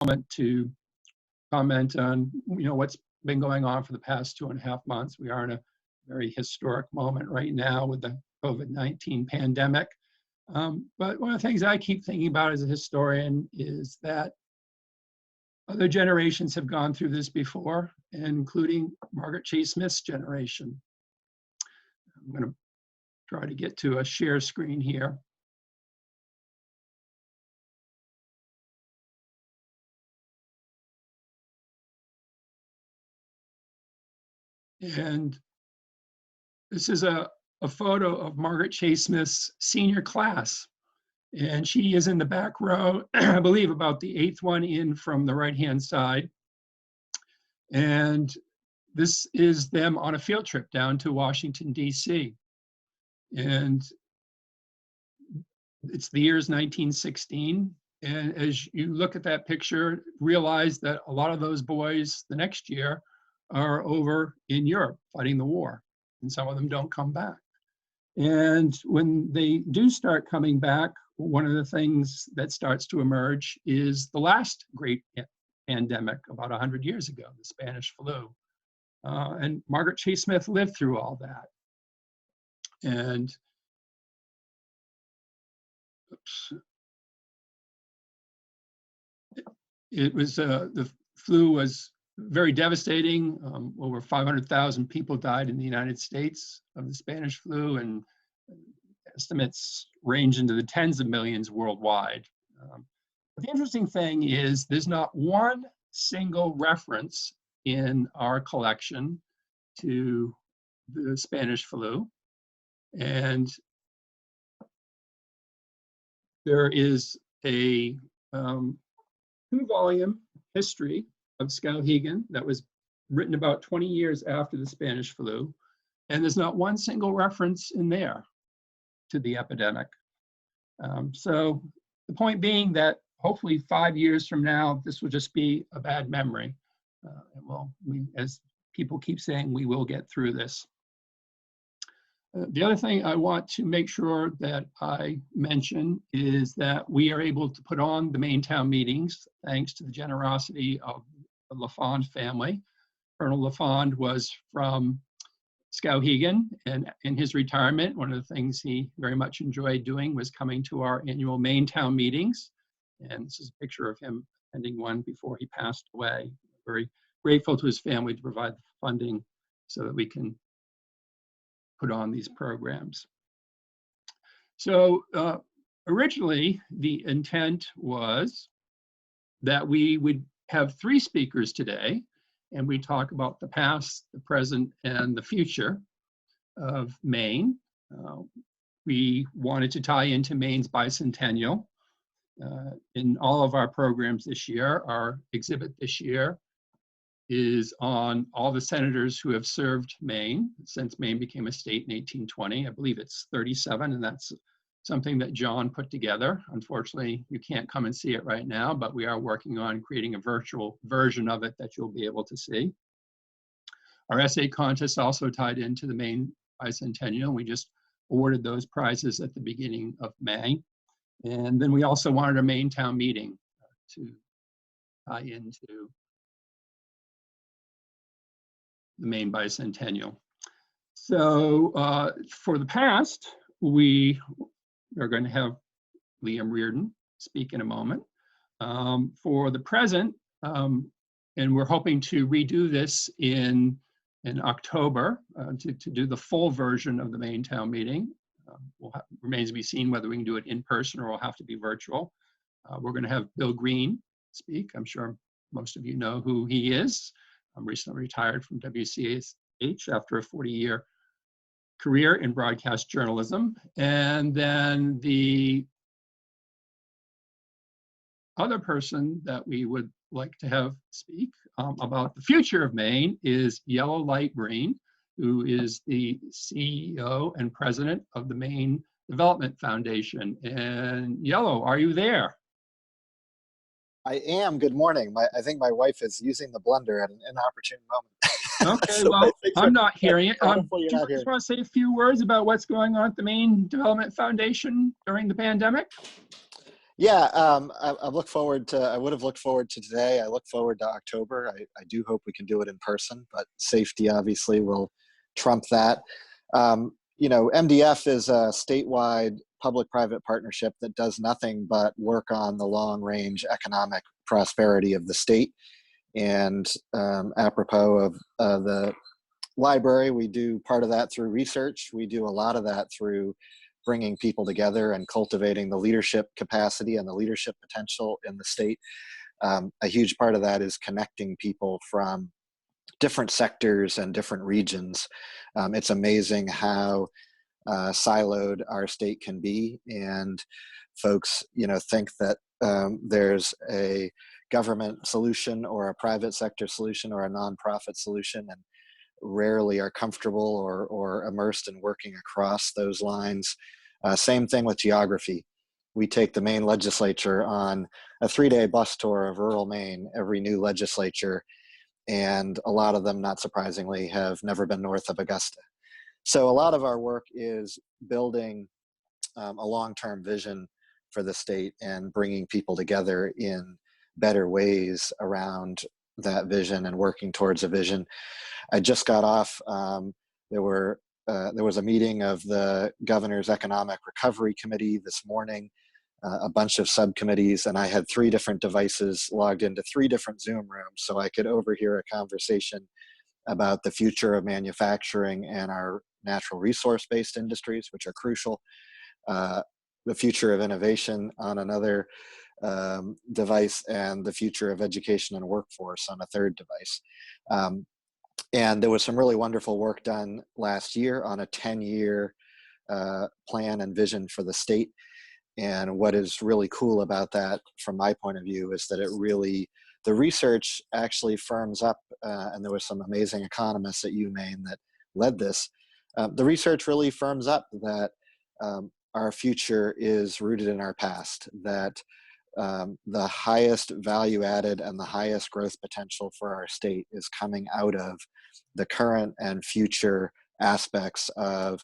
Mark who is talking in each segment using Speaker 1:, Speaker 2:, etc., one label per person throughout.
Speaker 1: moment to comment on, what's been going on for the past 2.5 months. We are in a very historic moment right now with the COVID-19 pandemic. But one of the things I keep thinking about as a historian is that other generations have gone through this before, including Margaret Chase Smith's generation. I'm going to try to get to a share screen here. And this is a photo of Margaret Chase Smith's senior class. And she is in the back row, I believe about the 8th one in from the right-hand side. And this is them on a field trip down to Washington, D.C. And it's the year's 1916. And as you look at that picture, realize that a lot of those boys the next year are over in Europe fighting the war, and some of them don't come back. And when they do start coming back, one of the things that starts to emerge is the last great pandemic about 100 years ago, the Spanish flu. And Margaret Chase Smith lived through all that. And it was, the flu was very devastating. Over 500,000 people died in the United States of the Spanish flu, and estimates range into the tens of millions worldwide. But the interesting thing is there's not one single reference in our collection to the Spanish flu. And there is a 2-volume history of Skowhegan that was written about 20 years after the Spanish flu, and there's not one single reference in there to the epidemic. So the point being that hopefully 5 years from now, this will just be a bad memory. As people keep saying, we will get through this. The other thing I want to make sure that I mention is that we are able to put on the Maine town meetings thanks to the generosity of the LaFond family. Colonel LaFond was from Skowhegan, and in his retirement, one of the things he very much enjoyed doing was coming to our annual Maine town meetings. And this is a picture of him attending one before he passed away. Very grateful to his family to provide the funding so that we can put on these programs. So originally, the intent was that we would have 3 speakers today, and we talk about the past, the present, and the future of Maine. We wanted to tie into Maine's bicentennial. In all of our programs this year, our exhibit this year is on all the senators who have served Maine since Maine became a state in 1820. I believe it's 37, and that's something that John put together. Unfortunately, you can't come and see it right now, but we are working on creating a virtual version of it that you'll be able to see. Our essay contest also tied into the Maine bicentennial. We just awarded those prizes at the beginning of May. And then we also wanted a Maine town meeting to tie into the Maine bicentennial. So for the past, we are going to have Liam Riordan speak in a moment. For the present, and we're hoping to redo this in October to do the full version of the Maine town meeting. Remains to be seen whether we can do it in person or it'll have to be virtual. We're going to have Bill Green speak. I'm sure most of you know who he is. I'm recently retired from WCH after a 40-year career in broadcast journalism. And then the other person that we would like to have speak about the future of Maine is Yellow Light Green, who is the CEO and president of the Maine Development Foundation. And Yellow, are you there?
Speaker 2: I am. Good morning. I think my wife is using the blender at an inopportune moment.
Speaker 1: Okay, so well, I'm not hearing it. Do you just want to say a few words about what's going on at the Maine Development Foundation during the pandemic?
Speaker 2: Yeah, I look forward to, I would have looked forward to today. I look forward to October. I do hope we can do it in person, but safety obviously will trump that. MDF is a statewide public-private partnership that does nothing but work on the long-range economic prosperity of the state. And apropos of the library, we do part of that through research. We do a lot of that through bringing people together and cultivating the leadership capacity and the leadership potential in the state. A huge part of that is connecting people from different sectors and different regions. It's amazing how siloed our state can be, and folks, think that there's a government solution or a private sector solution or a nonprofit solution, and rarely are comfortable or immersed in working across those lines. Same thing with geography. We take the Maine legislature on a 3-day bus tour of rural Maine, every new legislature, and a lot of them, not surprisingly, have never been north of Augusta. So a lot of our work is building a long-term vision for the state and bringing people together in better ways around that vision and working towards a vision. I just got off. There was a meeting of the governor's economic recovery committee this morning, a bunch of subcommittees, and I had 3 different devices logged into 3 different Zoom rooms so I could overhear a conversation about the future of manufacturing and our natural resource-based industries, which are crucial, the future of innovation on another device, and the future of education and workforce on a third device. And there was some really wonderful work done last year on a 10-year plan and vision for the state. And what is really cool about that, from my point of view, is that the research actually firms up, and there were some amazing economists at UMaine that led this. The research really firms up that our future is rooted in our past, that the highest value added and the highest growth potential for our state is coming out of the current and future aspects of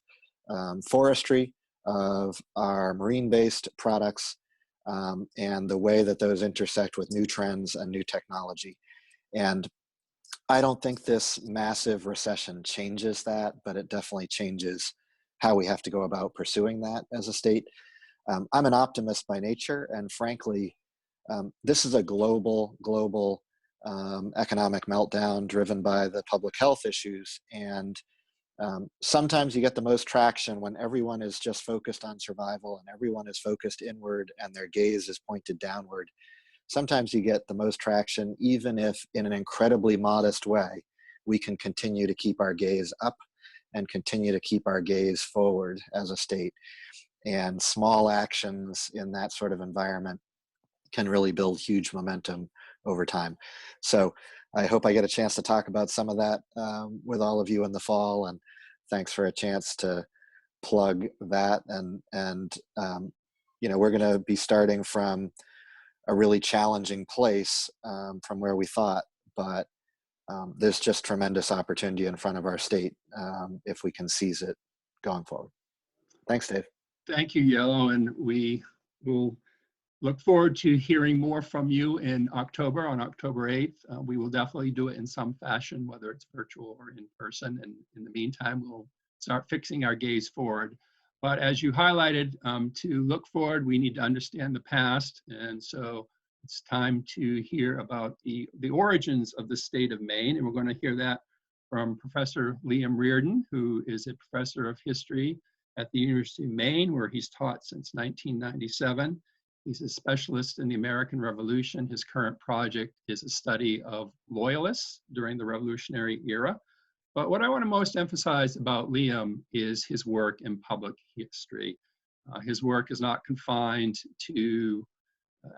Speaker 2: forestry, of our marine-based products, and the way that those intersect with new trends and new technology. And I don't think this massive recession changes that, but it definitely changes how we have to go about pursuing that as a state. I'm an optimist by nature, and frankly, this is a global economic meltdown driven by the public health issues. And sometimes you get the most traction when everyone is just focused on survival and everyone is focused inward and their gaze is pointed downward. Sometimes you get the most traction, even if in an incredibly modest way, we can continue to keep our gaze up and continue to keep our gaze forward as a state. And small actions in that sort of environment can really build huge momentum over time. So I hope I get a chance to talk about some of that with all of you in the fall. And thanks for a chance to plug that. And we're going to be starting from a really challenging place from where we thought, but there's just tremendous opportunity in front of our state if we can seize it going forward. Thanks, Dave.
Speaker 1: Thank you, Yellow, and we will look forward to hearing more from you in October, on October 8th. We will definitely do it in some fashion, whether it's virtual or in person. And in the meantime, we'll start fixing our gaze forward. But as you highlighted, to look forward, we need to understand the past. And so it's time to hear about the origins of the state of Maine. And we're going to hear that from Professor Liam Riordan, who is a professor of history at the University of Maine, where he's taught since 1997. He's a specialist in the American Revolution. His current project is a study of loyalists during the Revolutionary era. But what I want to most emphasize about Liam is his work in public history. His work is not confined to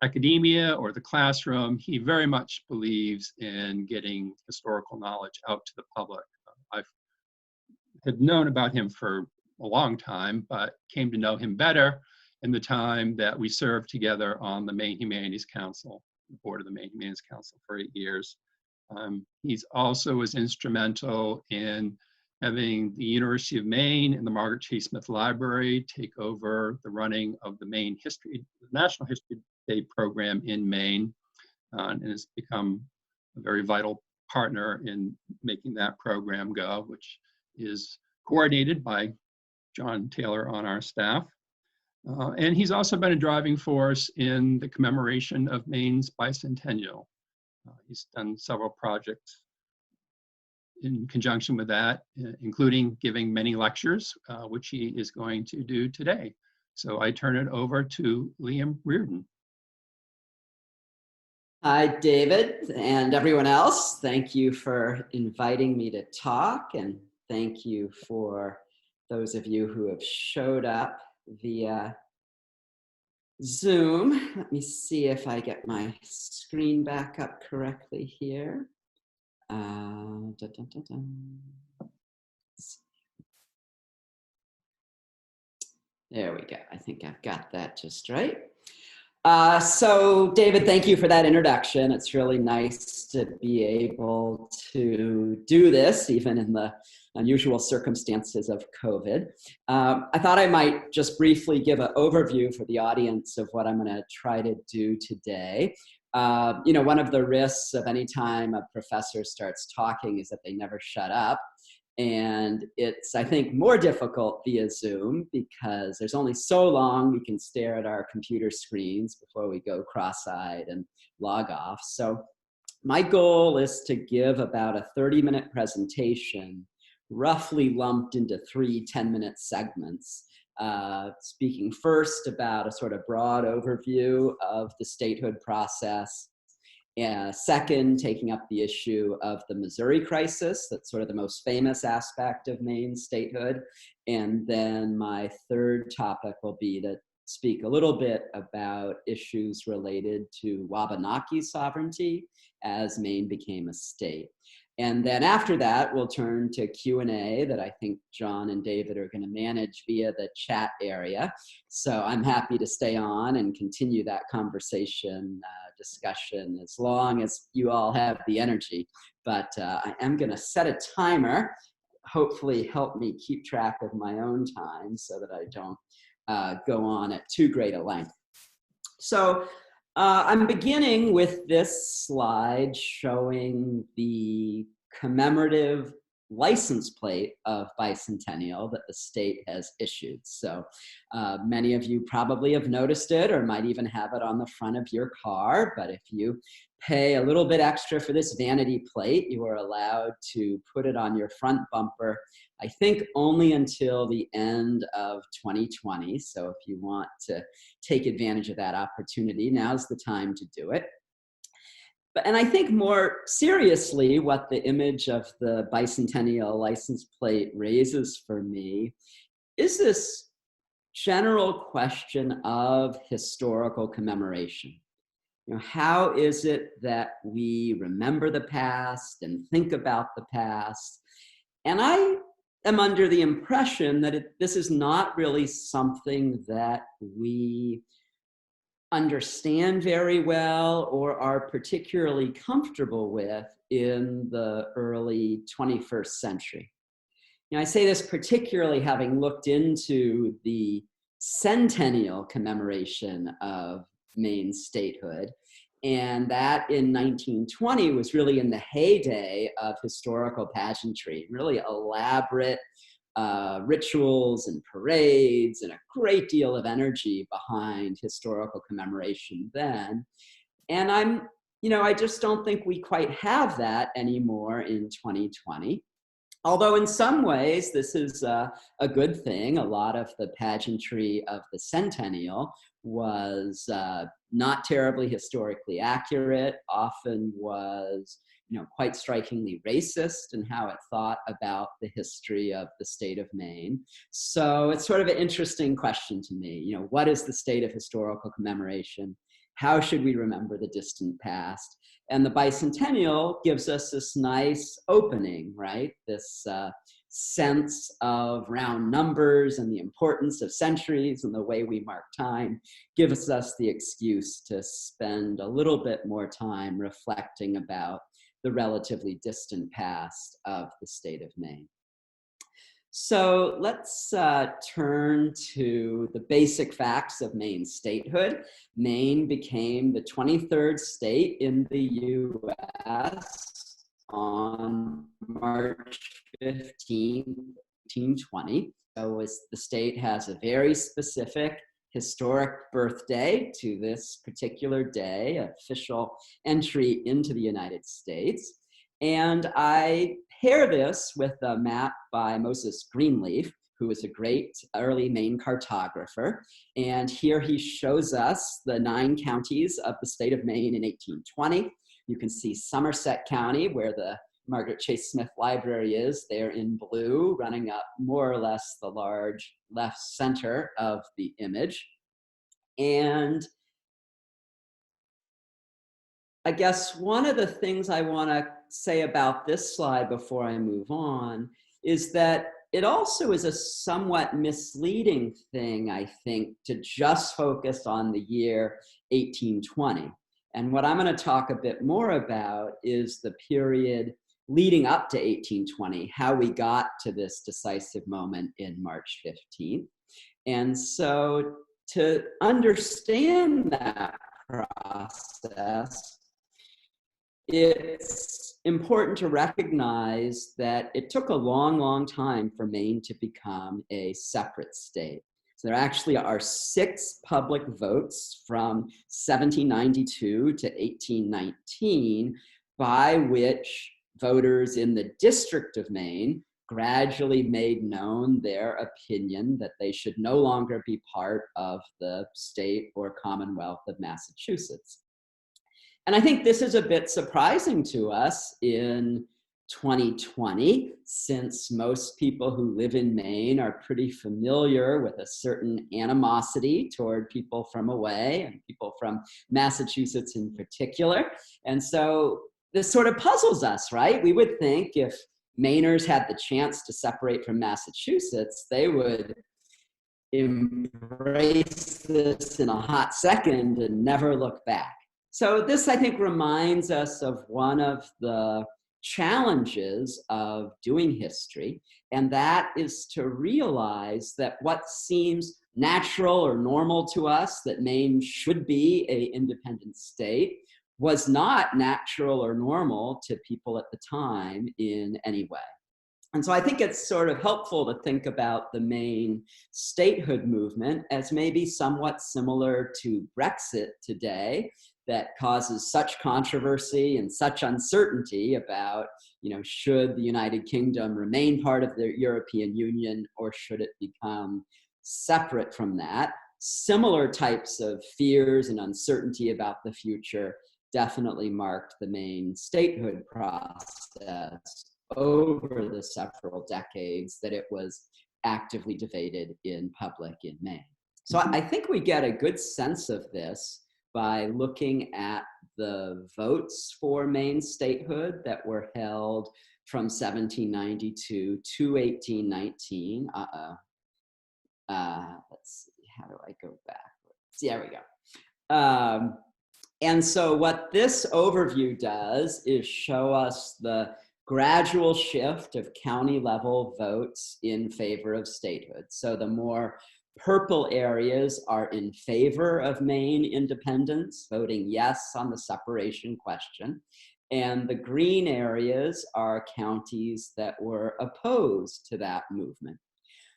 Speaker 1: academia or the classroom. He very much believes in getting historical knowledge out to the public. I had known about him for a long time, but came to know him better in the time that we served together on the Maine Humanities Council, the board of the Maine Humanities Council for 8 years. He's also was instrumental in having the University of Maine and the Margaret Chase Smith Library take over the running of the Maine History, the National History Day program in Maine, and has become a very vital partner in making that program go, which is coordinated by John Taylor on our staff. And he's also been a driving force in the commemoration of Maine's bicentennial. He's done several projects in conjunction with that, including giving many lectures, which he is going to do today. So I turn it over to Liam Riordan.
Speaker 3: Hi, David, and everyone else. Thank you for inviting me to talk, and thank you for those of you who have showed up via Zoom. Let me see if I get my screen back up correctly here. There we go. I think I've got that just right. So David, thank you for that introduction. It's really nice to be able to do this, even in the unusual circumstances of COVID. I thought I might just briefly give an overview for the audience of what I'm going to try to do today. One of the risks of any time a professor starts talking is that they never shut up. And it's, I think, more difficult via Zoom because there's only so long we can stare at our computer screens before we go cross-eyed and log off. So my goal is to give about a 30-minute presentation, roughly lumped into 3 10-minute segments, speaking first about a sort of broad overview of the statehood process. Second, taking up the issue of the Missouri crisis. That's sort of the most famous aspect of Maine's statehood. And then my third topic will be to speak a little bit about issues related to Wabanaki sovereignty as Maine became a state. And then after that, we'll turn to Q&A that I think John and David are going to manage via the chat area. So I'm happy to stay on and continue that conversation, discussion, as long as you all have the energy. But I am going to set a timer, hopefully help me keep track of my own time so that I don't go on at too great a length. So I'm beginning with this slide showing the commemorative license plate of bicentennial that the state has issued. So many of you probably have noticed it or might even have it on the front of your car, but if you pay a little bit extra for this vanity plate, you are allowed to put it on your front bumper, I think only until the end of 2020. So if you want to take advantage of that opportunity, now's the time to do it. And I think more seriously, what the image of the bicentennial license plate raises for me is this general question of historical commemoration. How is it that we remember the past and think about the past? And I am under the impression that this is not really something that we understand very well or are particularly comfortable with in the early 21st century. I say this particularly having looked into the centennial commemoration of Maine's statehood, and that in 1920 was really in the heyday of historical pageantry, really elaborate rituals and parades and a great deal of energy behind historical commemoration then. And I just don't think we quite have that anymore in 2020. Although in some ways, this is a good thing. A lot of the pageantry of the centennial was not terribly historically accurate, often was quite strikingly racist in how it thought about the history of the state of Maine. So it's sort of an interesting question to me. What is the state of historical commemoration? How should we remember the distant past? And the bicentennial gives us this nice opening, right? This sense of round numbers and the importance of centuries and the way we mark time gives us the excuse to spend a little bit more time reflecting about the relatively distant past of the state of Maine. So let's turn to the basic facts of Maine's statehood. Maine became the 23rd state in the U.S. on March 15, 1820. So the state has a very specific historic birthday to this particular day, official entry into the United States. And I pair this with a map by Moses Greenleaf, who was a great early Maine cartographer. And here he shows us the 9 counties of the state of Maine in 1820. You can see Somerset County, where the Margaret Chase Smith Library is, there in blue, running up more or less the large left center of the image. And I guess one of the things I want to say about this slide before I move on is that it also is a somewhat misleading thing, I think, to just focus on the year 1820. And what I'm going to talk a bit more about is the period leading up to 1820, how we got to this decisive moment in March 15th. And so to understand that process, it's important to recognize that it took a long, long time for Maine to become a separate state. So there actually are 6 public votes from 1792 to 1819 by which voters in the District of Maine gradually made known their opinion that they should no longer be part of the state or Commonwealth of Massachusetts. And I think this is a bit surprising to us in 2020, since most people who live in Maine are pretty familiar with a certain animosity toward people from away and people from Massachusetts in particular. And so this sort of puzzles us, right? We would think if Mainers had the chance to separate from Massachusetts, they would embrace this in a hot second and never look back. So this, I think, reminds us of one of the challenges of doing history, and that is to realize that what seems natural or normal to us, that Maine should be an independent state, was not natural or normal to people at the time in any way. And so I think it's sort of helpful to think about the Maine statehood movement as maybe somewhat similar to Brexit today, that causes such controversy and such uncertainty about, should the United Kingdom remain part of the European Union or should it become separate from that? Similar types of fears and uncertainty about the future definitely marked the Maine statehood process over the several decades that it was actively debated in public in Maine. So I think we get a good sense of this by looking at the votes for Maine statehood that were held from 1792 to 1819. Let's see, how do I go backwards? There we go. And so what this overview does is show us the gradual shift of county level votes in favor of statehood. So the more purple areas are in favor of Maine independence, voting yes on the separation question. And the green areas are counties that were opposed to that movement.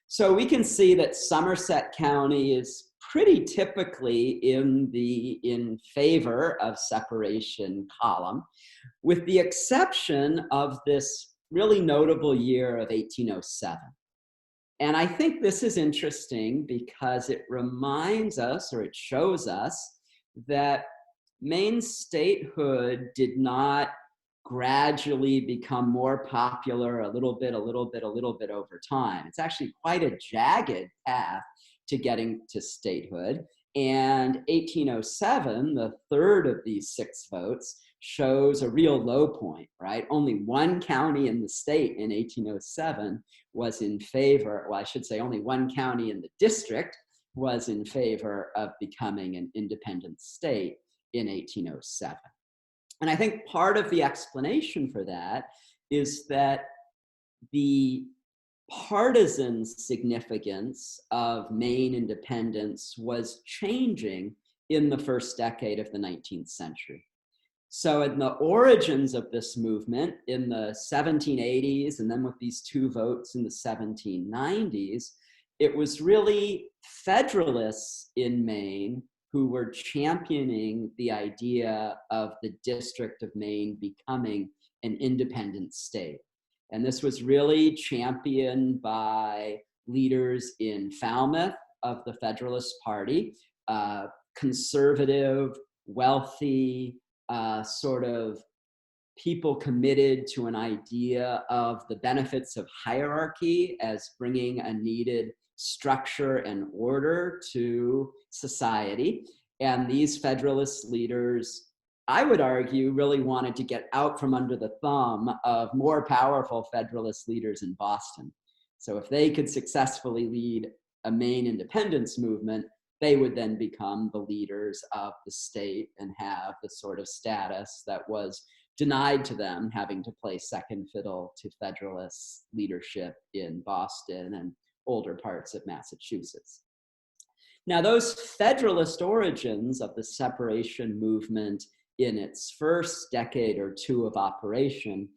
Speaker 3: So we can see that Somerset County is pretty typically in favor of separation column, with the exception of this really notable year of 1807. And I think this is interesting because it reminds us, or it shows us, that Maine statehood did not gradually become more popular a little bit over time. It's actually quite a jagged path to getting to statehood. And 1807, the third of these 6 votes, shows a real low point, right? Only 1 county in the state in 1807 was in favor, well, I should say only 1 county in the district was in favor of becoming an independent state in 1807. And I think part of the explanation for that is that the partisan significance of Maine independence was changing in the first decade of the 19th century. So in the origins of this movement in the 1780s, and then with these two votes in the 1790s, it was really Federalists in Maine who were championing the idea of the District of Maine becoming an independent state. And this was really championed by leaders in Falmouth of the Federalist Party, conservative, wealthy, sort of people committed to an idea of the benefits of hierarchy as bringing a needed structure and order to society. And these Federalist leaders, I would argue, really wanted to get out from under the thumb of more powerful Federalist leaders in Boston. So if they could successfully lead a Maine independence movement, they would then become the leaders of the state and have the sort of status that was denied to them, having to play second fiddle to Federalist leadership in Boston and older parts of Massachusetts. Now, those Federalist origins of the separation movement in its first decade or two of operation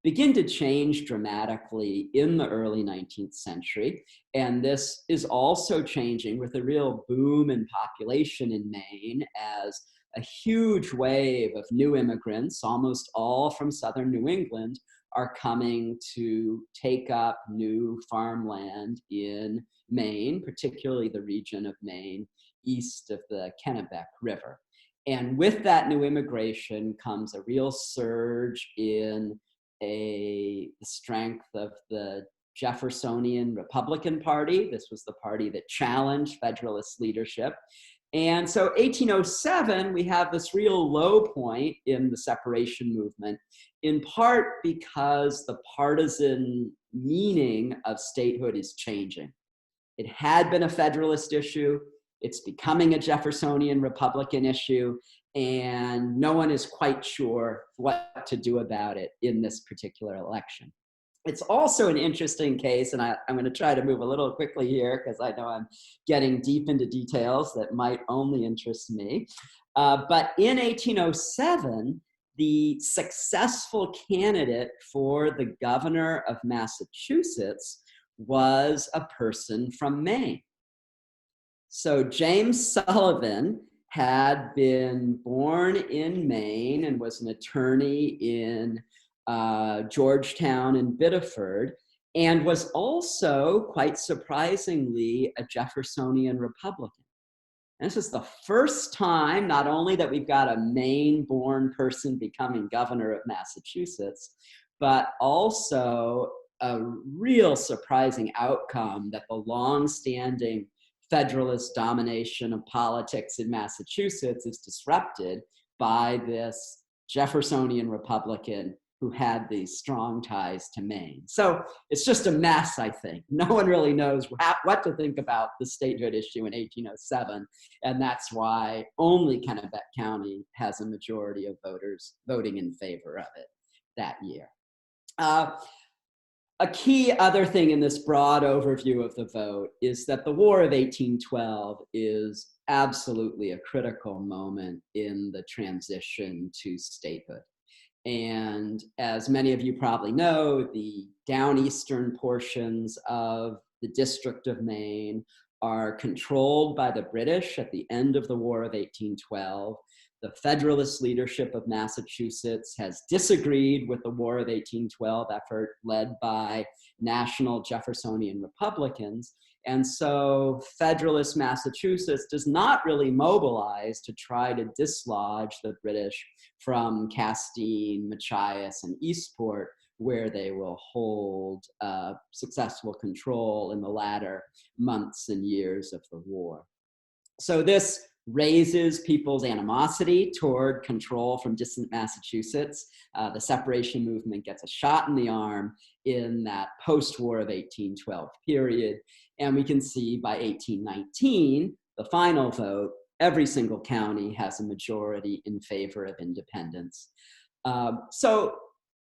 Speaker 3: begin to change dramatically in the early 19th century. And this is also changing with a real boom in population in Maine as a huge wave of new immigrants, almost all from southern New England, are coming to take up new farmland in Maine, particularly the region of Maine east of the Kennebec River. And with that new immigration comes a real surge in the strength of the Jeffersonian Republican Party. This was the party that challenged Federalist leadership. And so 1807, we have this real low point in the separation movement, in part because the partisan meaning of statehood is changing. It had been a Federalist issue. It's becoming a Jeffersonian Republican issue, and no one is quite sure what to do about it in this particular election. It's also an interesting case, and I'm going to try to move a little quickly here because I know I'm getting deep into details that might only interest me. But in 1807, the successful candidate for the governor of Massachusetts was a person from Maine. So James Sullivan had been born in Maine and was an attorney in Georgetown and Biddeford, and was also, quite surprisingly, a Jeffersonian Republican. And this is the first time, not only that we've got a Maine-born person becoming governor of Massachusetts, but also a real surprising outcome that the long-standing Federalist domination of politics in Massachusetts is disrupted by this Jeffersonian Republican who had these strong ties to Maine. So it's just a mess, I think. No one really knows what to think about the statehood issue in 1807, and that's why only Kennebec County has a majority of voters voting in favor of it that year. A key other thing in this broad overview of the vote is that the War of 1812 is absolutely a critical moment in the transition to statehood. And as many of you probably know, the downeastern portions of the District of Maine are controlled by the British at the end of the War of 1812. The Federalist leadership of Massachusetts has disagreed with the War of 1812 effort led by national Jeffersonian Republicans. And so Federalist Massachusetts does not really mobilize to try to dislodge the British from Castine, Machias, and Eastport, where they will hold successful control in the latter months and years of the war. So this raises people's animosity toward control from distant Massachusetts. The separation movement gets a shot in the arm in that post-war of 1812 period. And we can see by 1819, the final vote, every single county has a majority in favor of independence. So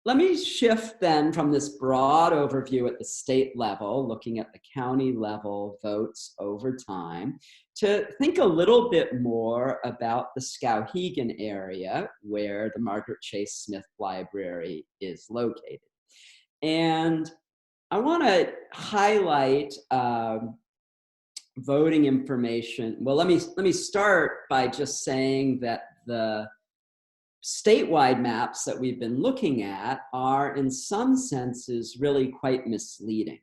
Speaker 3: let me shift then from this broad overview at the state level, looking at the county level votes over time, to think a little bit more about the Skowhegan area where the Margaret Chase Smith Library is located. And I want to highlight voting information. Well, let me start by just saying that the statewide maps that we've been looking at are in some senses really quite misleading.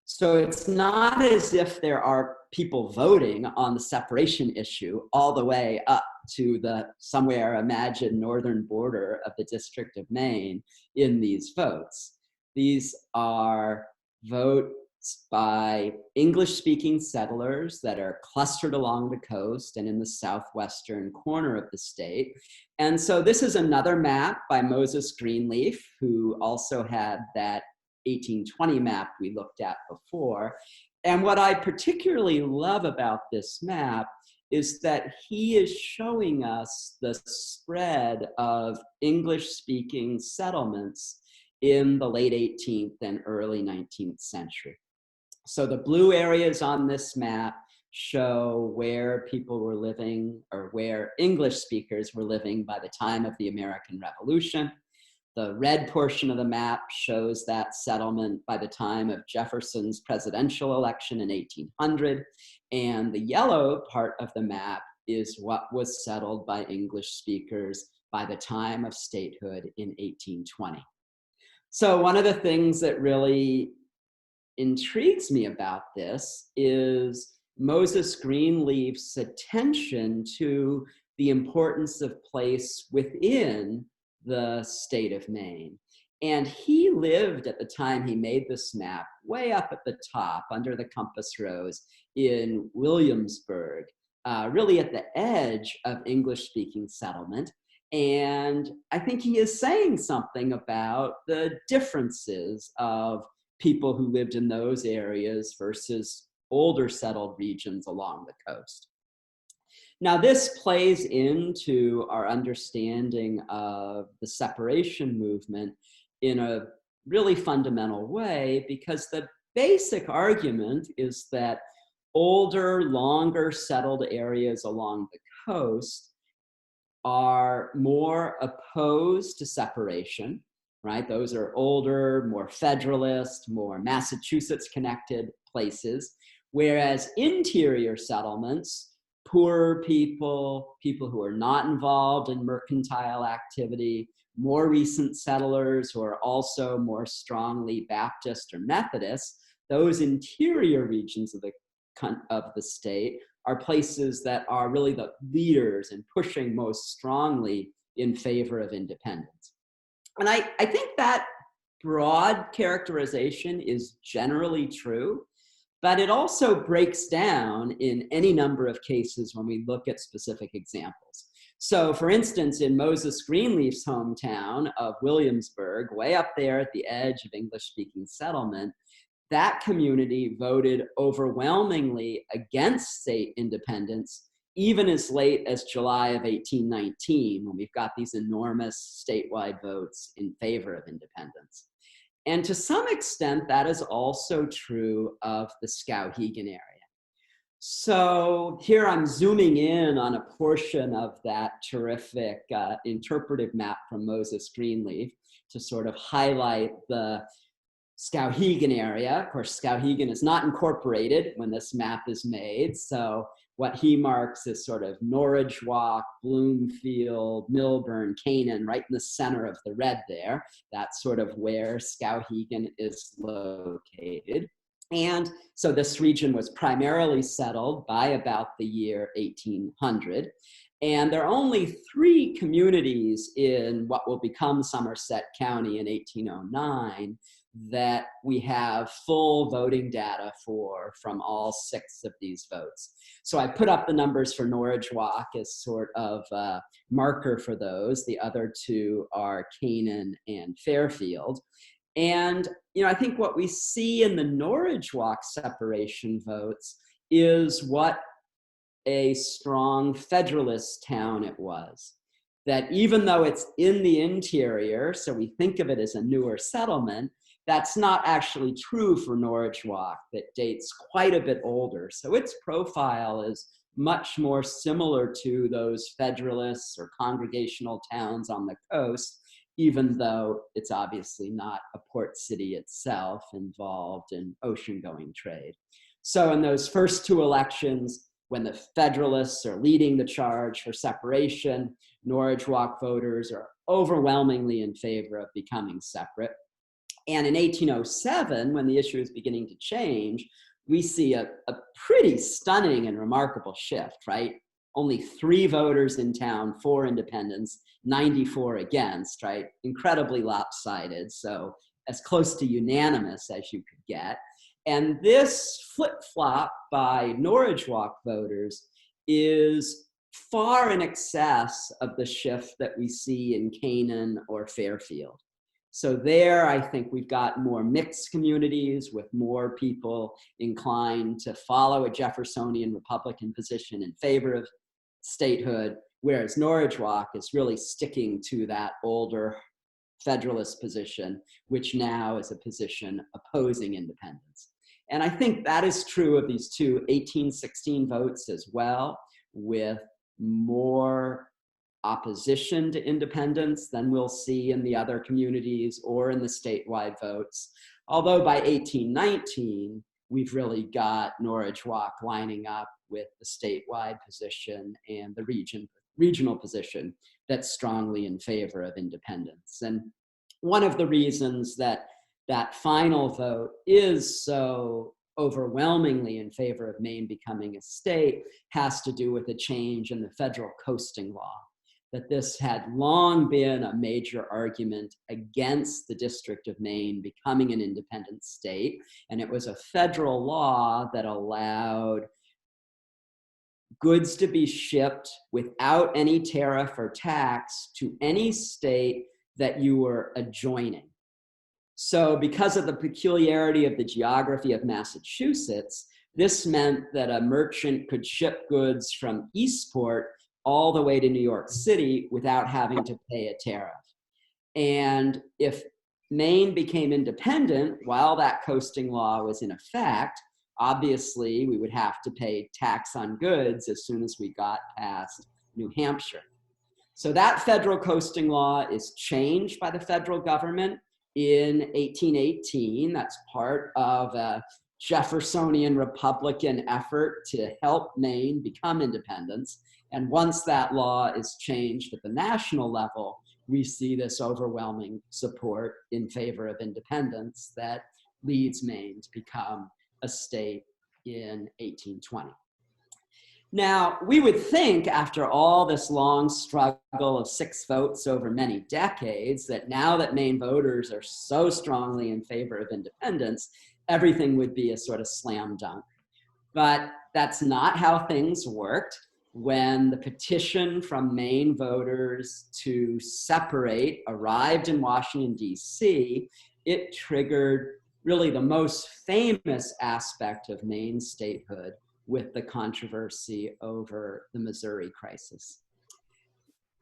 Speaker 3: So it's not as if there are people voting on the separation issue all the way up to the somewhere imagined northern border of the District of Maine in these votes. These are votes by English-speaking settlers that are clustered along the coast and in the southwestern corner of the state. And so this is another map by Moses Greenleaf, who also had that 1820 map we looked at before. And what I particularly love about this map is that he is showing us the spread of English-speaking settlements in the late 18th and early 19th century. So the blue areas on this map show where people were living, or where English speakers were living by the time of the American Revolution. The red portion of the map shows that settlement by the time of Jefferson's presidential election in 1800. And the yellow part of the map is what was settled by English speakers by the time of statehood in 1820. So one of the things that really intrigues me about this is Moses Greenleaf's attention to the importance of place within the state of Maine. And he lived at the time he made this map way up at the top under the compass rose in Williamsburg, really at the edge of English-speaking settlement. And I think he is saying something about the differences of people who lived in those areas versus older settled regions along the coast. Now, this plays into our understanding of the separation movement in a really fundamental way, because the basic argument is that older, longer settled areas along the coast are more opposed to separation, right? Those are older, more Federalist, more Massachusetts-connected places, whereas interior settlements, poorer people, people who are not involved in mercantile activity, more recent settlers who are also more strongly Baptist or Methodist, those interior regions of the state are places that are really the leaders and pushing most strongly in favor of independence. And I think that broad characterization is generally true, but it also breaks down in any number of cases when we look at specific examples. So for instance, in Moses Greenleaf's hometown of Williamsburg, way up there at the edge of English-speaking settlement, that community voted overwhelmingly against state independence, even as late as July of 1819, when we've got these enormous statewide votes in favor of independence. And to some extent, that is also true of the Skowhegan area. So here I'm zooming in on a portion of that terrific interpretive map from Moses Greenleaf to sort of highlight the Skowhegan area. Of course, Skowhegan is not incorporated when this map is made. So what he marks is sort of Norridgewock, Bloomfield, Milburn, Canaan, right in the center of the red there. That's sort of where Skowhegan is located. And so this region was primarily settled by about the year 1800. And there are only 3 communities in what will become Somerset County in 1809 that we have full voting data for from all 6 of these votes. So I put up the numbers for Norridgewock as sort of a marker for those. The other 2 are Canaan and Fairfield. And I think what we see in the Norridgewock separation votes is what a strong Federalist town it was. that even though it's in the interior, so we think of it as a newer settlement, that's not actually true for Norridgewock, that dates quite a bit older. So its profile is much more similar to those Federalists or Congregational towns on the coast, even though it's obviously not a port city itself involved in ocean-going trade. So in those first two elections, when the Federalists are leading the charge for separation, Norridgewock voters are overwhelmingly in favor of becoming separate. And in 1807, when the issue is beginning to change, we see a pretty stunning and remarkable shift, right? Only 3 voters in town for independence, 94 against, right? Incredibly lopsided, so as close to unanimous as you could get. And this flip-flop by Norridgewock voters is far in excess of the shift that we see in Canaan or Fairfield. So there, I think we've got more mixed communities with more people inclined to follow a Jeffersonian Republican position in favor of statehood, whereas Norridgewock is really sticking to that older Federalist position, which now is a position opposing independence. And I think that is true of these two 1816 votes as well, with more opposition to independence than we'll see in the other communities or in the statewide votes. Although by 1819, we've really got Norridgewock lining up with the statewide position and the regional position that's strongly in favor of independence. And one of the reasons that that final vote is so overwhelmingly in favor of Maine becoming a state has to do with a change in the federal coasting law. That this had long been a major argument against the District of Maine becoming an independent state. And it was a federal law that allowed goods to be shipped without any tariff or tax to any state that you were adjoining. So because of the peculiarity of the geography of Massachusetts, this meant that a merchant could ship goods from Eastport all the way to New York City without having to pay a tariff. And if Maine became independent while that coasting law was in effect, obviously we would have to pay tax on goods as soon as we got past New Hampshire. So that federal coasting law is changed by the federal government in 1818. That's part of a Jeffersonian Republican effort to help Maine become independent. And once that law is changed at the national level, we see this overwhelming support in favor of independence that leads Maine to become a state in 1820. Now, we would think after all this long struggle of 6 votes over many decades, that now that Maine voters are so strongly in favor of independence, everything would be a sort of slam dunk. But that's not how things worked. When the petition from Maine voters to separate arrived in Washington, D.C., it triggered really the most famous aspect of Maine statehood with the controversy over the Missouri crisis.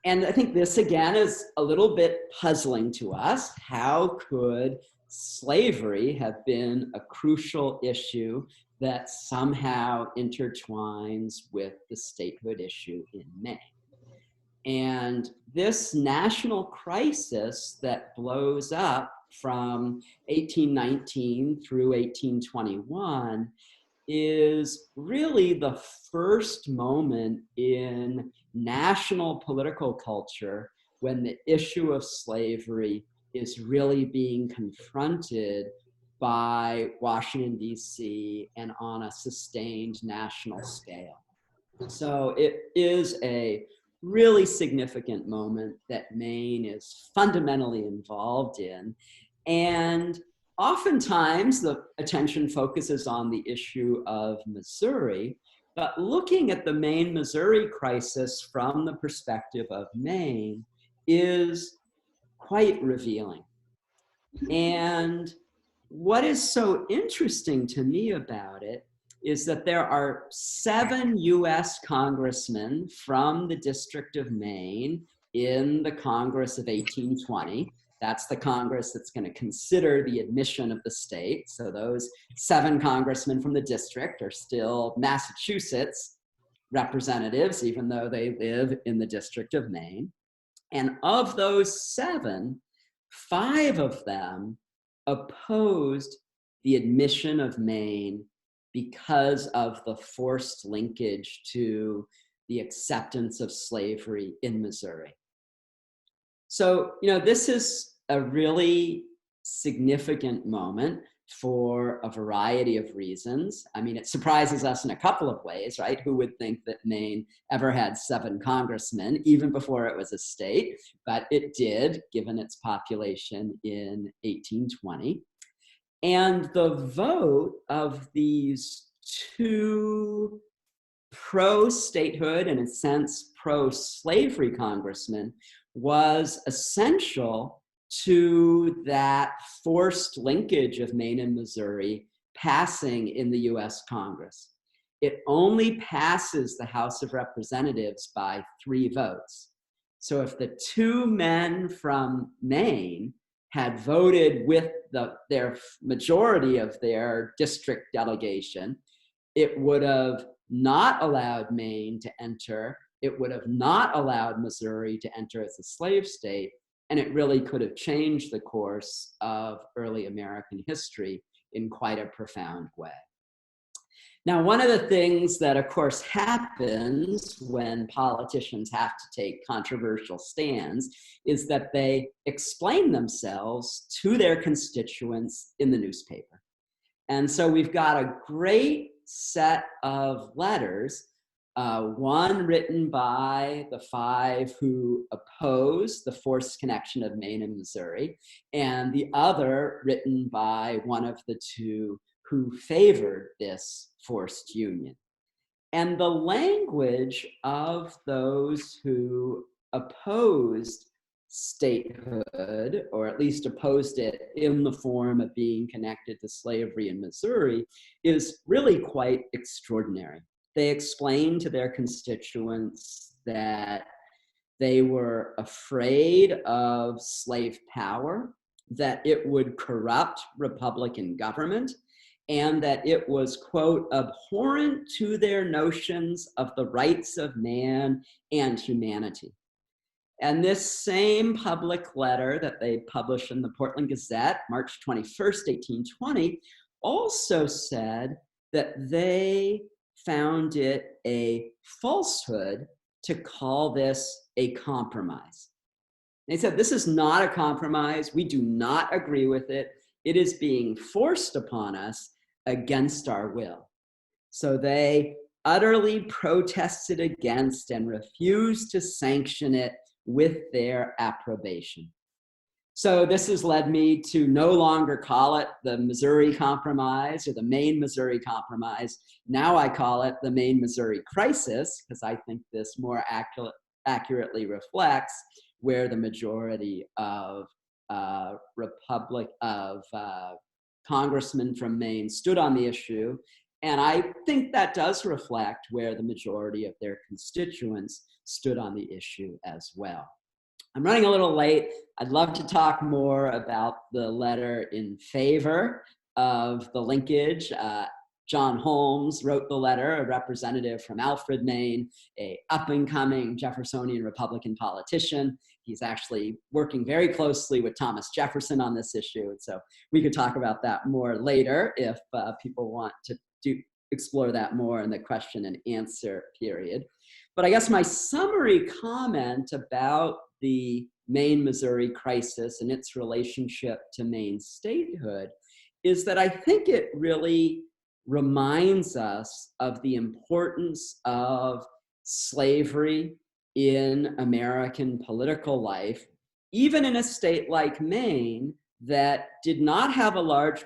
Speaker 3: And I think this, again, is a little bit puzzling to us. How could slavery have been a crucial issue that somehow intertwines with the statehood issue in Maine? And this national crisis that blows up from 1819 through 1821 is really the first moment in national political culture when the issue of slavery is really being confronted by Washington, D.C., and on a sustained national scale. So it is a really significant moment that Maine is fundamentally involved in. And oftentimes the attention focuses on the issue of Missouri, but looking at the Maine-Missouri crisis from the perspective of Maine is quite revealing. And what is so interesting to me about it is that there are 7 US congressmen from the District of Maine in the Congress of 1820. That's the Congress that's going to consider the admission of the state. So those 7 congressmen from the district are still Massachusetts representatives, even though they live in the District of Maine. And of those 7, 5 of them opposed the admission of Maine because of the forced linkage to the acceptance of slavery in Missouri. So, this is a really significant moment for a variety of reasons. I mean, it surprises us in a couple of ways, right? Who would think that Maine ever had 7 congressmen, even before it was a state? But it did, given its population in 1820. And the vote of these 2 pro-statehood, and in a sense, pro-slavery congressmen was essential to that forced linkage of Maine and Missouri passing in the US Congress. It only passes the House of Representatives by 3 votes. So if the 2 men from Maine had voted with their majority of their district delegation, it would have not allowed Maine to enter. It would have not allowed Missouri to enter as a slave state. And it really could have changed the course of early American history in quite a profound way. Now, one of the things that, of course, happens when politicians have to take controversial stands is that they explain themselves to their constituents in the newspaper. And so we've got a great set of letters, one written by the 5 who opposed the forced connection of Maine and Missouri, and the other written by one of the 2 who favored this forced union. And the language of those who opposed statehood, or at least opposed it in the form of being connected to slavery in Missouri, is really quite extraordinary. They explained to their constituents that they were afraid of slave power, that it would corrupt Republican government, and that it was, quote, abhorrent to their notions of the rights of man and humanity. And this same public letter that they published in the Portland Gazette, March 21st, 1820, also said that they found it a falsehood to call this a compromise. They said, this is not a compromise. We do not agree with it. It is being forced upon us against our will. So they utterly protested against and refused to sanction it with their approbation. So this has led me to no longer call it the Missouri Compromise or the Maine-Missouri Compromise. Now I call it the Maine-Missouri Crisis, because I think this more accurately reflects where the majority of congressmen from Maine stood on the issue. And I think that does reflect where the majority of their constituents stood on the issue as well. I'm running a little late. I'd love to talk more about the letter in favor of the linkage. John Holmes wrote the letter, a representative from Alfred, Maine, a up-and-coming Jeffersonian Republican politician. He's actually working very closely with Thomas Jefferson on this issue. So we could talk about that more later if people want to explore that more in the question and answer period. But I guess my summary comment about the Maine-Missouri crisis and its relationship to Maine statehood is that I think it really reminds us of the importance of slavery in American political life, even in a state like Maine that did not have a large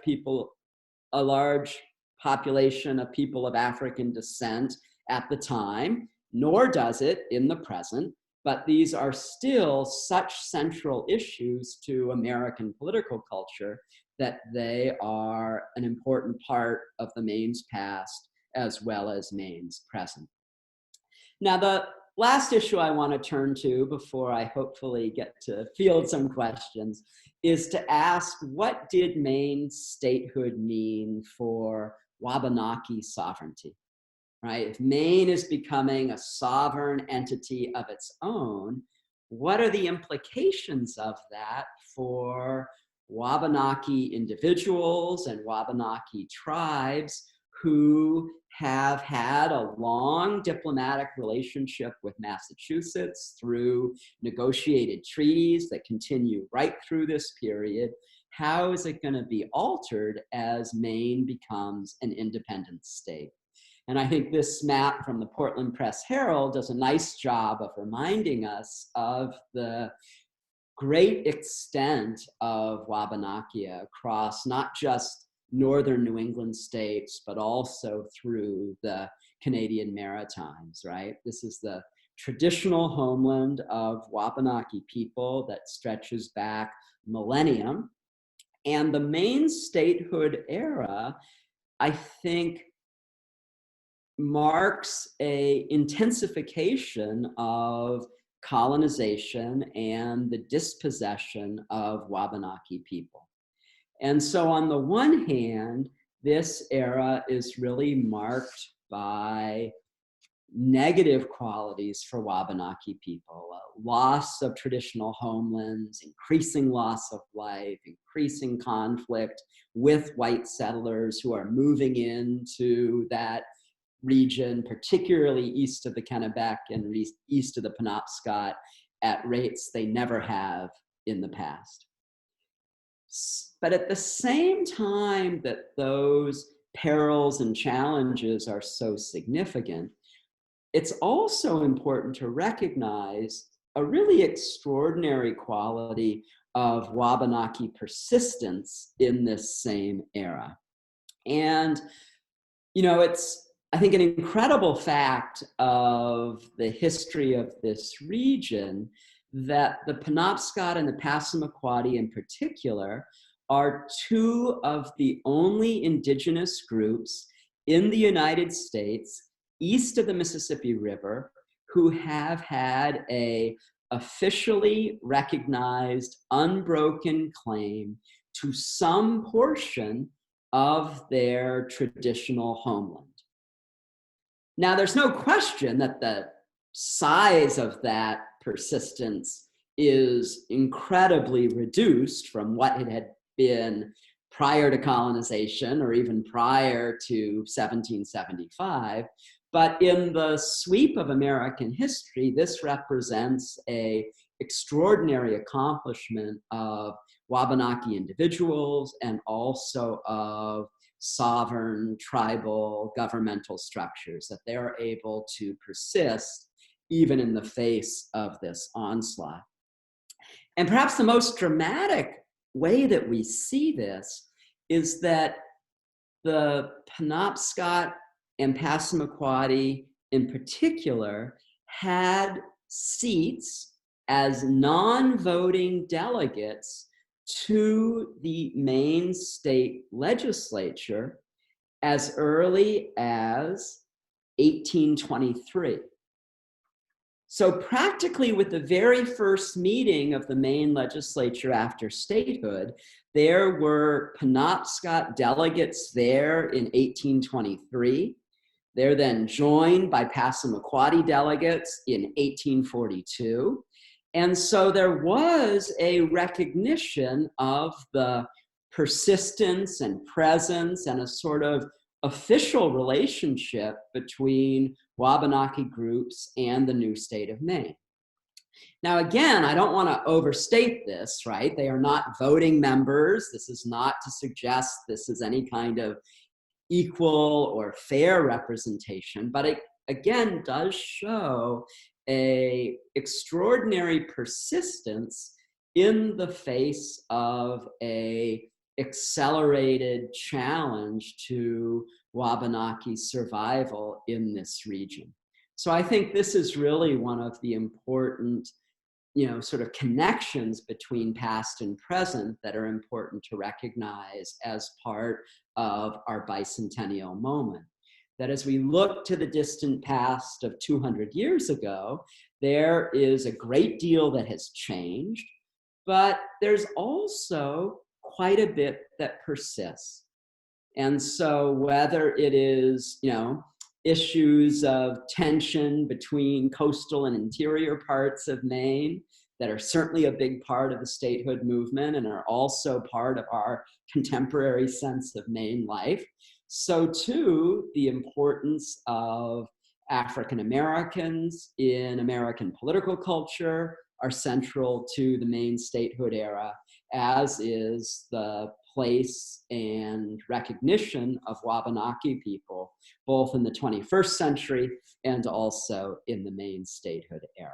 Speaker 3: population of people of African descent at the time, nor does it in the present, but these are still such central issues to American political culture that they are an important part of the Maine's past as well as Maine's present. Now, the last issue I want to turn to before I hopefully get to field some questions is to ask, what did Maine statehood mean for Wabanaki sovereignty, right? If Maine is becoming a sovereign entity of its own, what are the implications of that for Wabanaki individuals and Wabanaki tribes who have had a long diplomatic relationship with Massachusetts through negotiated treaties that continue right through this period? How is it going to be altered as Maine becomes an independent state? And I think this map from the Portland Press Herald does a nice job of reminding us of the great extent of Wabanakia across not just northern New England states, but also through the Canadian Maritimes, right? This is the traditional homeland of Wabanaki people that stretches back millennium. And the Maine statehood era, I think, marks a intensification of colonization and the dispossession of Wabanaki people. And so on the one hand, this era is really marked by negative qualities for Wabanaki people, loss of traditional homelands, increasing loss of life, increasing conflict with white settlers who are moving into that region, particularly east of the Kennebec and east of the Penobscot, at rates they never have in the past. But at the same time that those perils and challenges are so significant, it's also important to recognize a really extraordinary quality of Wabanaki persistence in this same era. And, you know, it's, I think, an incredible fact of the history of this region that the Penobscot and the Passamaquoddy in particular are two of the only indigenous groups in the United States east of the Mississippi River who have had a officially recognized unbroken claim to some portion of their traditional homeland. Now, there's no question that the size of that persistence is incredibly reduced from what it had been prior to colonization or even prior to 1775. But in the sweep of American history, this represents an extraordinary accomplishment of Wabanaki individuals and also of sovereign tribal governmental structures, that they're able to persist even in the face of this onslaught. And perhaps the most dramatic way that we see this is that the Penobscot and Passamaquoddy in particular had seats as non-voting delegates to the Maine state legislature as early as 1823. So practically with the very first meeting of the Maine legislature after statehood, there were Penobscot delegates there in 1823. They're then joined by Passamaquoddy delegates in 1842. And so there was a recognition of the persistence and presence and a sort of official relationship between Wabanaki groups and the new state of Maine. Now, again, I don't want to overstate this, right? They are not voting members. This is not to suggest this is any kind of equal or fair representation, but it, again, does show an extraordinary persistence in the face of an accelerated challenge to Wabanaki survival in this region. So I think this is really one of the important, sort of connections between past and present that are important to recognize as part of our bicentennial moment. that as we look to the distant past of 200 years ago, there is a great deal that has changed, but there's also quite a bit that persists. And so whether it is, issues of tension between coastal and interior parts of Maine that are certainly a big part of the statehood movement and are also part of our contemporary sense of Maine life, so too the importance of African Americans in American political culture are central to the Maine statehood era, as is the place and recognition of Wabanaki people, both in the 21st century and also in the Maine statehood era.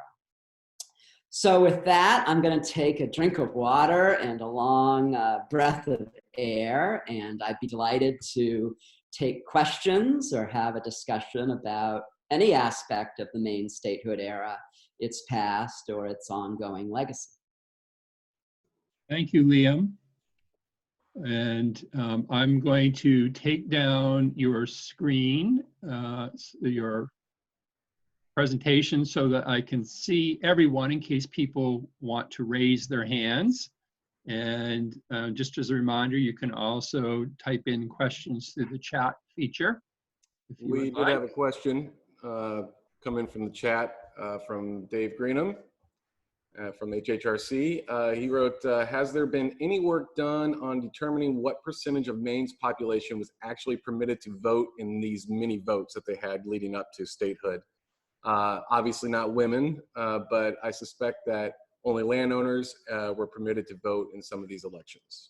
Speaker 3: So with that, I'm going to take a drink of water and a long breath of air, and I'd be delighted to take questions or have a discussion about any aspect of the Maine statehood era, its past or its ongoing legacy.
Speaker 1: Thank you, Liam. And I'm going to take down your screen, your presentation, so that I can see everyone in case people want to raise their hands. And just as a reminder, you can also type in questions through the chat feature.
Speaker 4: We did have a question come in from the chat from Dave Greenham from HHRC. He wrote, has there been any work done on determining what percentage of Maine's population was actually permitted to vote in these mini votes that they had leading up to statehood? Obviously not women, but I suspect that only landowners were permitted to vote in some of these elections.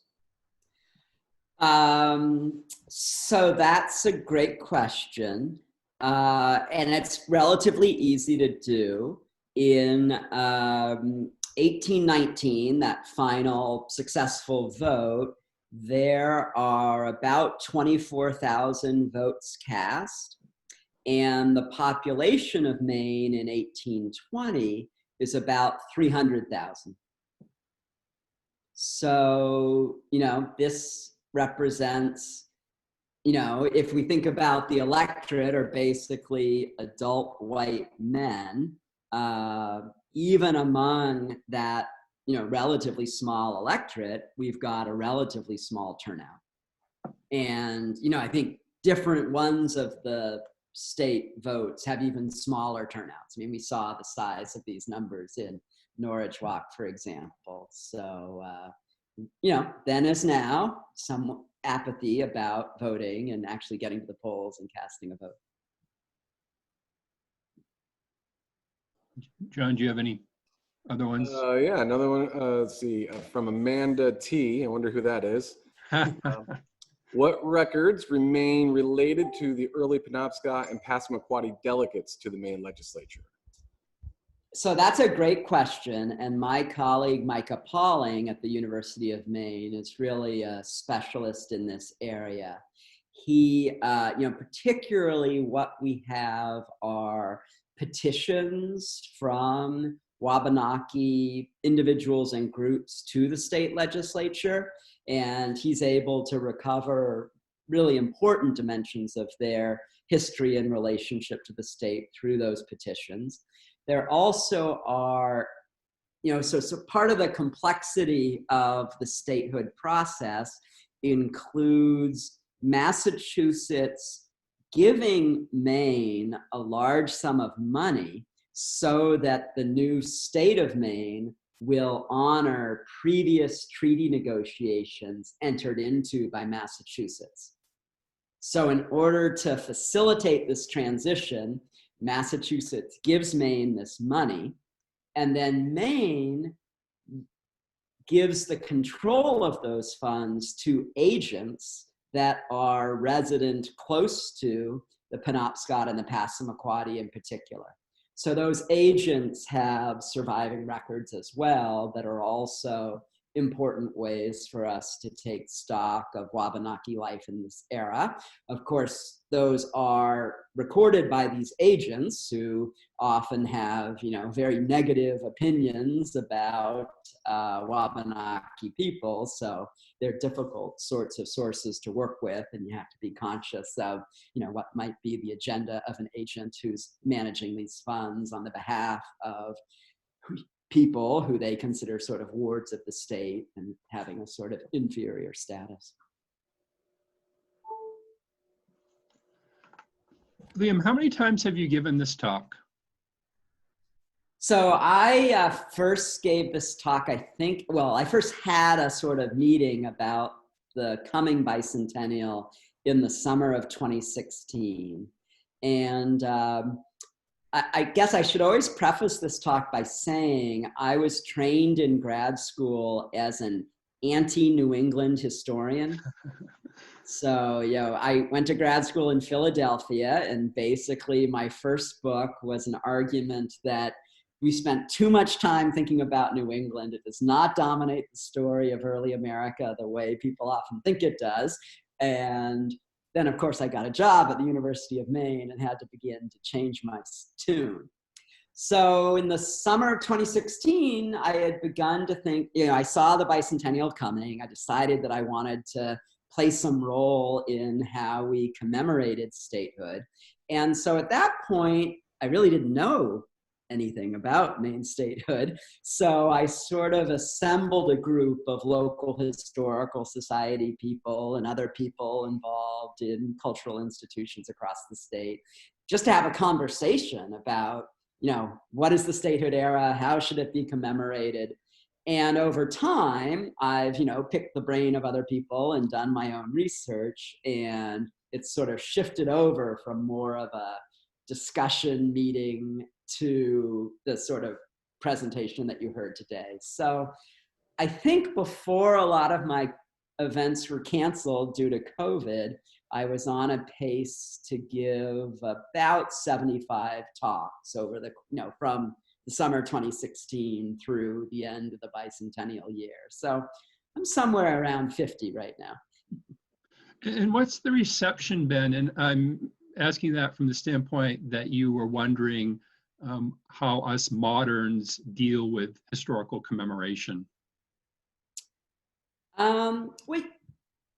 Speaker 3: So that's a great question. And it's relatively easy to do. In 1819, that final successful vote, there are about 24,000 votes cast. And the population of Maine in 1820 is about 300,000. So, this represents, if we think about the electorate are basically adult white men, even among that, relatively small electorate, we've got a relatively small turnout. And, I think different ones of the state votes have even smaller turnouts. I mean, we saw the size of these numbers in Norwich Walk, for example. So, then as now, some apathy about voting and actually getting to the polls and casting a vote.
Speaker 1: John, do you have any other ones?
Speaker 4: Yeah, another one. Let's see, from Amanda T. I wonder who that is. What records remain related to the early Penobscot and Passamaquoddy delegates to the Maine legislature?
Speaker 3: So that's a great question. And my colleague, Micah Pauling at the University of Maine is really a specialist in this area. He, particularly what we have are petitions from Wabanaki individuals and groups to the state legislature. And he's able to recover really important dimensions of their history and relationship to the state through those petitions. There also are, so part of the complexity of the statehood process includes Massachusetts giving Maine a large sum of money so that the new state of Maine will honor previous treaty negotiations entered into by Massachusetts. So in order to facilitate this transition, Massachusetts gives Maine this money, and then Maine gives the control of those funds to agents that are resident close to the Penobscot and the Passamaquoddy in particular. So those agents have surviving records as well that are also important ways for us to take stock of Wabanaki life in this era. Of course, those are recorded by these agents who often have, very negative opinions about Wabanaki people. So they're difficult sorts of sources to work with, and you have to be conscious of, what might be the agenda of an agent who's managing these funds on the behalf of people who they consider sort of wards of the state and having a sort of inferior status.
Speaker 1: Liam, how many times have you given this talk?
Speaker 3: So I first gave this talk, I first had a sort of meeting about the coming bicentennial in the summer of 2016. And I guess I should always preface this talk by saying I was trained in grad school as an anti-New England historian. So, I went to grad school in Philadelphia, and basically my first book was an argument that we spent too much time thinking about New England. It does not dominate the story of early America the way people often think it does. And then, of course, I got a job at the University of Maine and had to begin to change my tune. So in the summer of 2016, I had begun to think, I saw the bicentennial coming. I decided that I wanted to play some role in how we commemorated statehood. And so at that point, I really didn't know anything about Maine statehood. So I sort of assembled a group of local historical society people and other people involved in cultural institutions across the state, just to have a conversation about, what is the statehood era? How should it be commemorated? And over time, I've, picked the brain of other people and done my own research, and it's sort of shifted over from more of a discussion meeting to the sort of presentation that you heard today. So I think before a lot of my events were canceled due to COVID, I was on a pace to give about 75 talks over the, from the summer 2016 through the end of the bicentennial year. So I'm somewhere around 50 right now.
Speaker 1: And what's the reception been? And I'm asking that from the standpoint that you were wondering how us moderns deal with historical commemoration.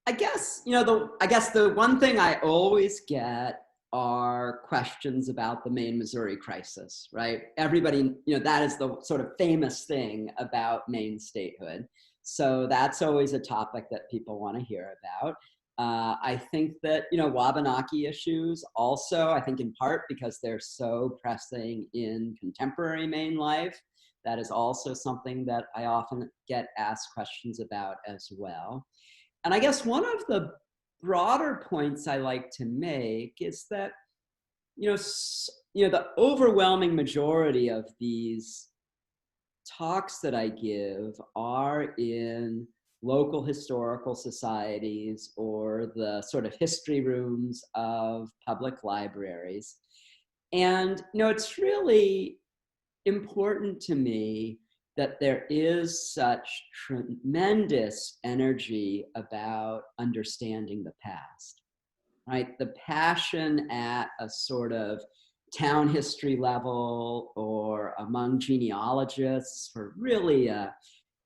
Speaker 3: I guess the one thing I always get are questions about the Maine Missouri crisis, right? Everybody, that is the sort of famous thing about Maine statehood. So that's always a topic that people want to hear about. I think that, Wabanaki issues also, I think in part because they're so pressing in contemporary Maine life, that is also something that I often get asked questions about as well. And I guess one of the broader points I like to make is that, the overwhelming majority of these talks that I give are in local historical societies or the sort of history rooms of public libraries. And, it's really important to me that there is such tremendous energy about understanding the past, right? The passion at a sort of town history level or among genealogists for really a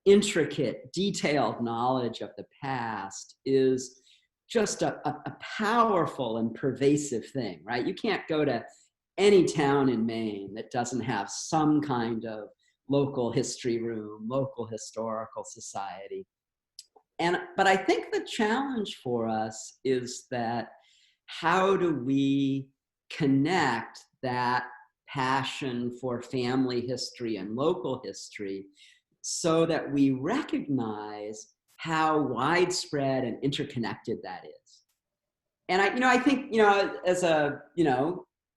Speaker 3: intricate, detailed knowledge of the past is just a powerful and pervasive thing, right? You can't go to any town in Maine that doesn't have some kind of local history room, local historical society. But I think the challenge for us is that how do we connect that passion for family history and local history so that we recognize how widespread and interconnected that is? And I think, as a,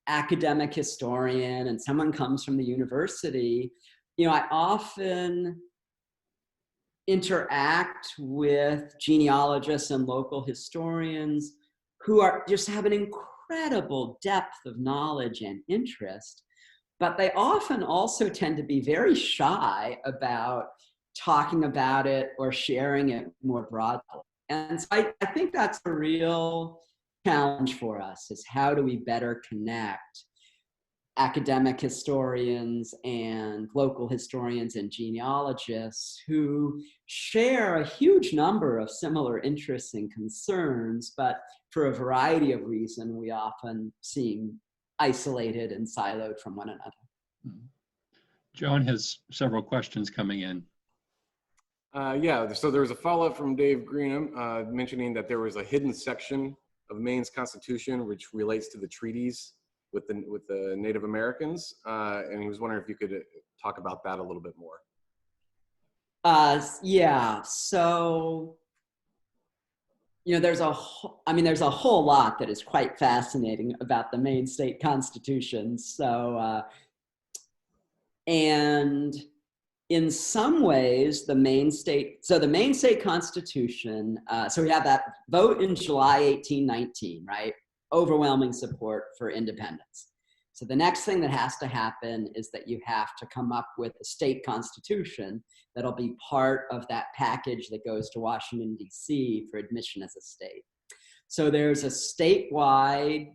Speaker 3: academic historian and someone comes from the university, I often interact with genealogists and local historians who just have an incredible depth of knowledge and interest, but they often also tend to be very shy about talking about it or sharing it more broadly. And so I think that's a real challenge for us, is how do we better connect academic historians and local historians and genealogists who share a huge number of similar interests and concerns, but for a variety of reasons, we often seem isolated and siloed from one another.
Speaker 1: Joan has several questions coming in.
Speaker 4: Yeah, so there was a follow-up from Dave Greenham mentioning that there was a hidden section of Maine's Constitution which relates to the treaties with the Native Americans, and he was wondering if you could talk about that a little bit more.
Speaker 3: Yeah, so there's a whole lot that is quite fascinating about the Maine state constitution. So, and in some ways, the Maine state constitution, so we have that vote in July 1819, right? Overwhelming support for independence. So the next thing that has to happen is that you have to come up with a state constitution that'll be part of that package that goes to Washington, D.C. for admission as a state. So there's a statewide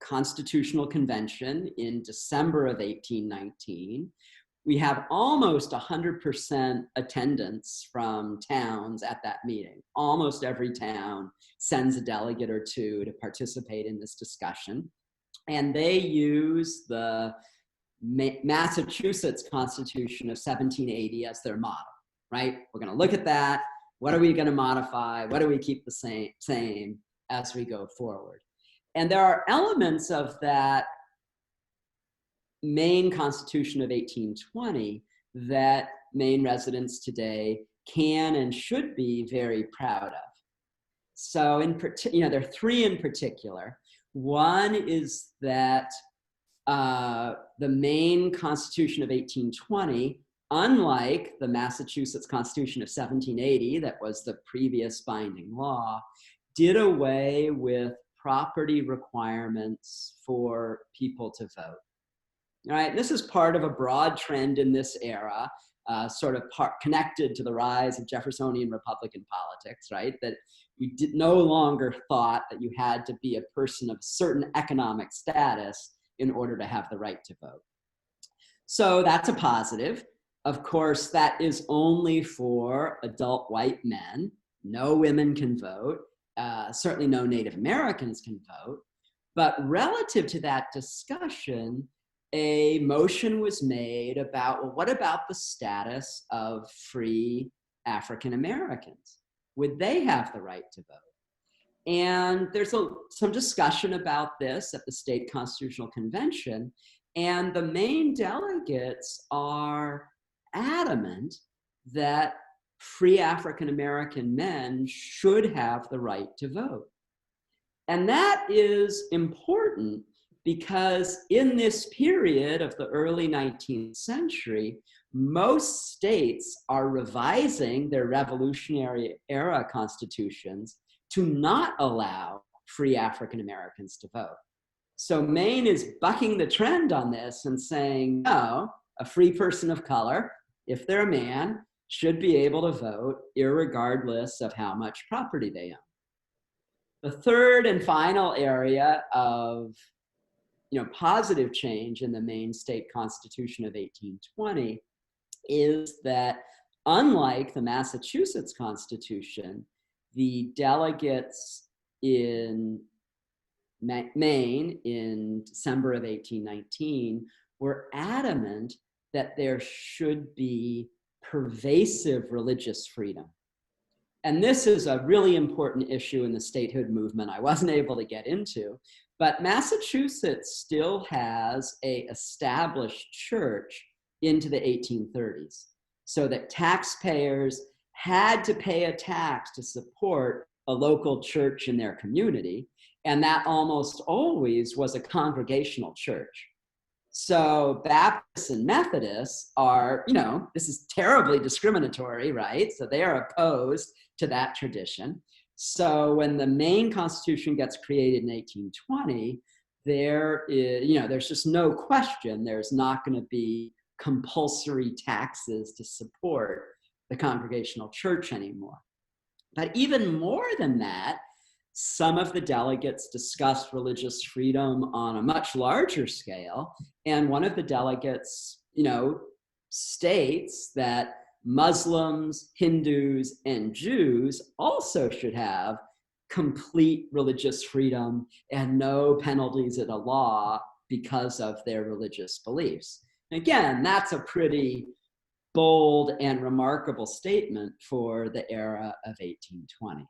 Speaker 3: constitutional convention in December of 1819. We have almost 100% attendance from towns at that meeting. Almost every town sends a delegate or two to participate in this discussion. And they use the Massachusetts Constitution of 1780 as their model, right? We're going to look at that. What are we going to modify? What do we keep the same as we go forward? And there are elements of that Maine Constitution of 1820 that Maine residents today can and should be very proud of. So there are three in particular. One is that the Maine Constitution of 1820, unlike the Massachusetts Constitution of 1780, that was the previous binding law, did away with property requirements for people to vote. All right, this is part of a broad trend in this era, sort of connected to the rise of Jeffersonian Republican politics, right? That we no longer thought that you had to be a person of certain economic status in order to have the right to vote. So that's a positive. Of course, that is only for adult white men. No women can vote. Certainly no Native Americans can vote. But relative to that discussion, a motion was made about, well, what about the status of free African Americans? Would they have the right to vote? And there's some discussion about this at the State Constitutional Convention, and the Maine delegates are adamant that free African American men should have the right to vote. And that is important because in this period of the early 19th century, most states are revising their Revolutionary era constitutions to not allow free African Americans to vote. So Maine is bucking the trend on this and saying, no, a free person of color, if they're a man, should be able to vote irregardless of how much property they own. The third and final area of positive change in the Maine state constitution of 1820 is that, unlike the Massachusetts Constitution, the delegates in Maine in December of 1819 were adamant that there should be pervasive religious freedom. And this is a really important issue in the statehood movement I wasn't able to get into, but Massachusetts still has an established church into the 1830s, so that taxpayers had to pay a tax to support a local church in their community, and that almost always was a congregational church. So Baptists and Methodists are, this is terribly discriminatory, right? So they are opposed to that tradition. So when the Maine Constitution gets created in 1820, there's just no question there's not going to be compulsory taxes to support the Congregational Church anymore. But even more than that, some of the delegates discussed religious freedom on a much larger scale. And one of the delegates, states that Muslims, Hindus, and Jews also should have complete religious freedom and no penalties of the law because of their religious beliefs. Again, that's a pretty bold and remarkable statement for the era of 1820.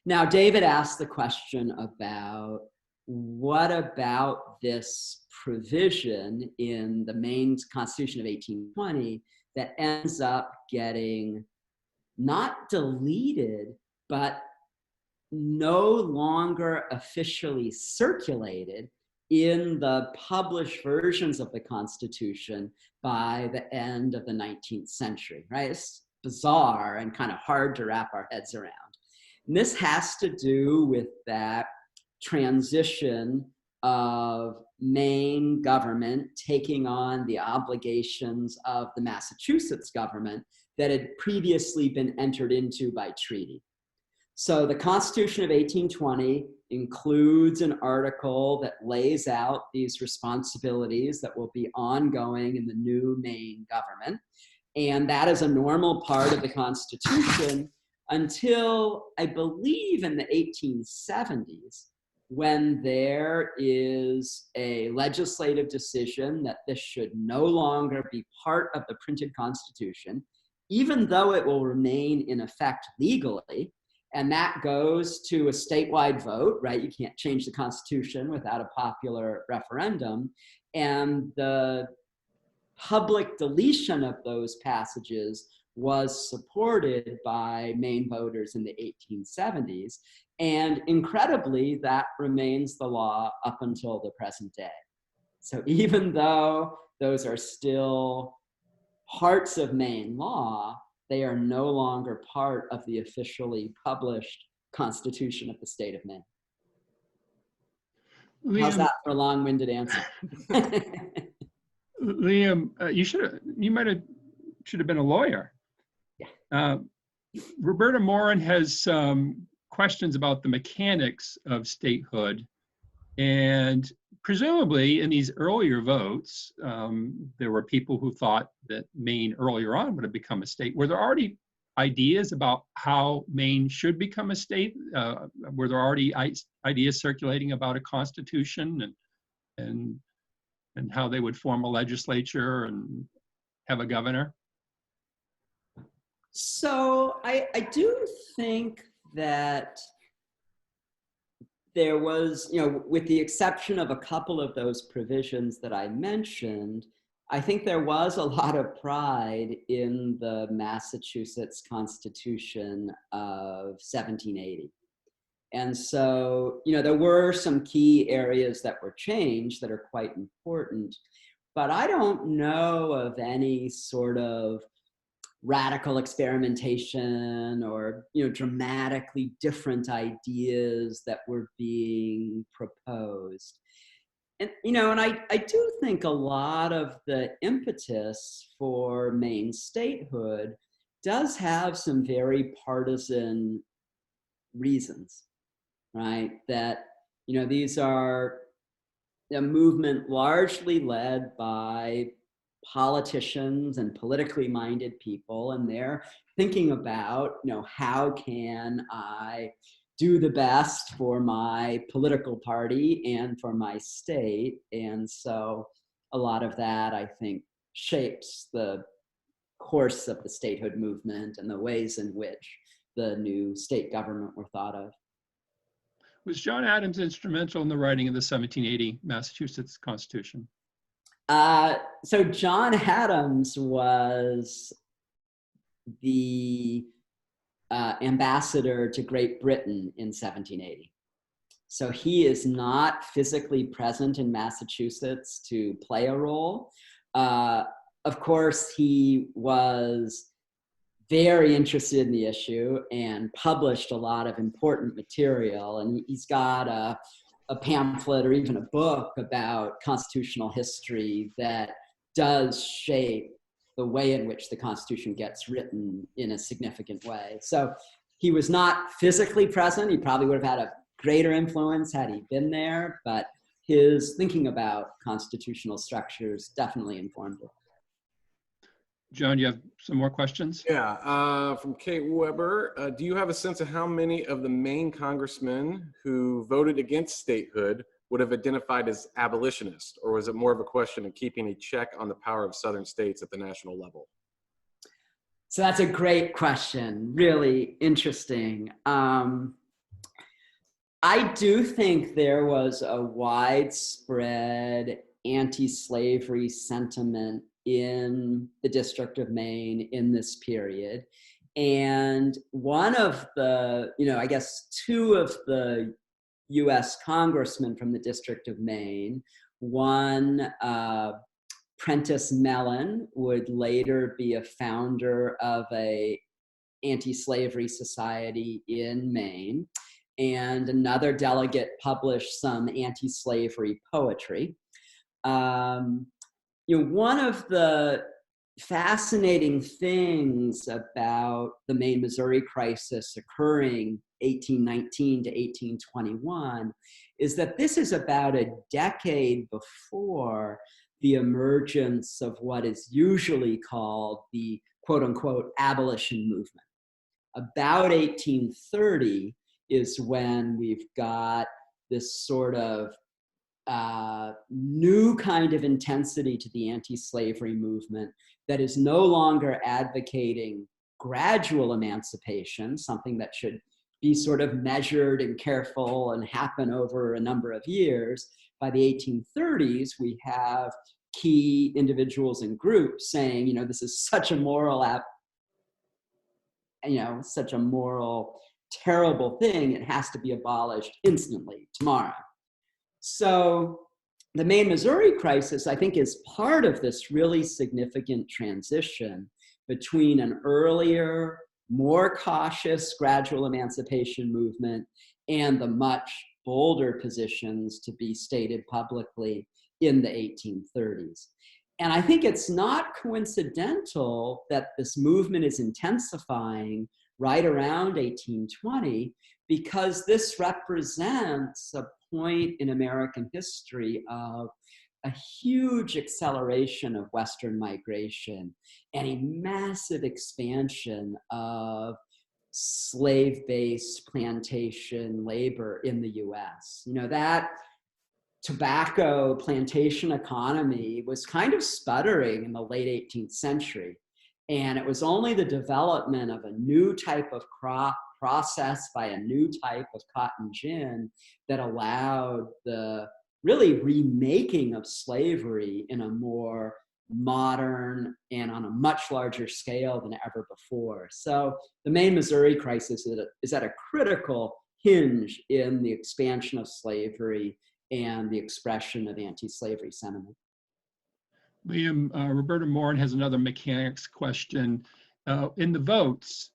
Speaker 3: Now, David asked the question about what about this provision in the Maine Constitution of 1820 that ends up getting not deleted, but no longer officially circulated in the published versions of the Constitution by the end of the 19th century, right? It's bizarre and kind of hard to wrap our heads around. And this has to do with that transition of Maine government taking on the obligations of the Massachusetts government that had previously been entered into by treaty. So the Constitution of 1820 includes an article that lays out these responsibilities that will be ongoing in the new Maine government. And that is a normal part of the Constitution until, I believe, in the 1870s, when there is a legislative decision that this should no longer be part of the printed Constitution, even though it will remain in effect legally. And that goes to a statewide vote, right? You can't change the Constitution without a popular referendum. And the public deletion of those passages was supported by Maine voters in the 1870s. And incredibly, that remains the law up until the present day. So even though those are still parts of Maine law, they are no longer part of the officially published Constitution of the state of Maine.
Speaker 1: Liam,
Speaker 3: how's that for a long-winded answer?
Speaker 1: Liam, you should have been a lawyer.
Speaker 3: Yeah.
Speaker 1: Roberta Morin has some questions about the mechanics of statehood, and presumably in these earlier votes, there were people who thought that Maine earlier on would have become a state. Were there already ideas about how Maine should become a state? Were there already ideas circulating about a constitution and how they would form a legislature and have a governor?
Speaker 3: So I do think that there was, with the exception of a couple of those provisions that I mentioned, I think there was a lot of pride in the Massachusetts Constitution of 1780. And so, there were some key areas that were changed that are quite important, but I don't know of any sort of radical experimentation or dramatically different ideas that were being proposed. And and I do think a lot of the impetus for Maine statehood does have some very partisan reasons, right? That these are a movement largely led by politicians and politically minded people, and they're thinking about, how can I do the best for my political party and for my state? And so a lot of that, I think, shapes the course of the statehood movement and the ways in which the new state government were thought of.
Speaker 1: Was John Adams instrumental in the writing of the 1780 Massachusetts Constitution?
Speaker 3: So John Adams was the ambassador to Great Britain in 1780. So he is not physically present in Massachusetts to play a role. Of course, he was very interested in the issue and published a lot of important material. And he's got a pamphlet or even a book about constitutional history that does shape the way in which the Constitution gets written in a significant way. So he was not physically present. He probably would have had a greater influence had he been there, but his thinking about constitutional structures definitely informed it.
Speaker 1: John, you have some more questions?
Speaker 4: Yeah, from Kate Weber. Do you have a sense of how many of the Maine congressmen who voted against statehood would have identified as abolitionists, or was it more of a question of keeping a check on the power of southern states at the national level?
Speaker 3: So that's a great question, really interesting. I do think there was a widespread anti-slavery sentiment in the District of Maine in this period. And one of the, I guess two of the US congressmen from the District of Maine, one, Prentice Mellon, would later be a founder of a anti-slavery society in Maine, and another delegate published some anti-slavery poetry. One of the fascinating things about the Maine, Missouri crisis occurring 1819 to 1821 is that this is about a decade before the emergence of what is usually called the quote-unquote abolition movement. About 1830 is when we've got this sort of new kind of intensity to the anti-slavery movement that is no longer advocating gradual emancipation, something that should be sort of measured and careful and happen over a number of years. By the 1830s, we have key individuals and groups saying, this is such a moral such a moral, terrible thing, it has to be abolished instantly, tomorrow. So the Maine, Missouri crisis, I think, is part of this really significant transition between an earlier, more cautious gradual emancipation movement and the much bolder positions to be stated publicly in the 1830s. And I think it's not coincidental that this movement is intensifying right around 1820, because this represents a point in American history of a huge acceleration of Western migration and a massive expansion of slave-based plantation labor in the US. That tobacco plantation economy was kind of sputtering in the late 18th century. And it was only the development of a new type of crop processed by a new type of cotton gin that allowed the really remaking of slavery in a more modern and on a much larger scale than ever before. So the Maine, Missouri crisis is at a critical hinge in the expansion of slavery and the expression of anti-slavery sentiment.
Speaker 1: Liam, Roberta Morin has another mechanics question. In the votes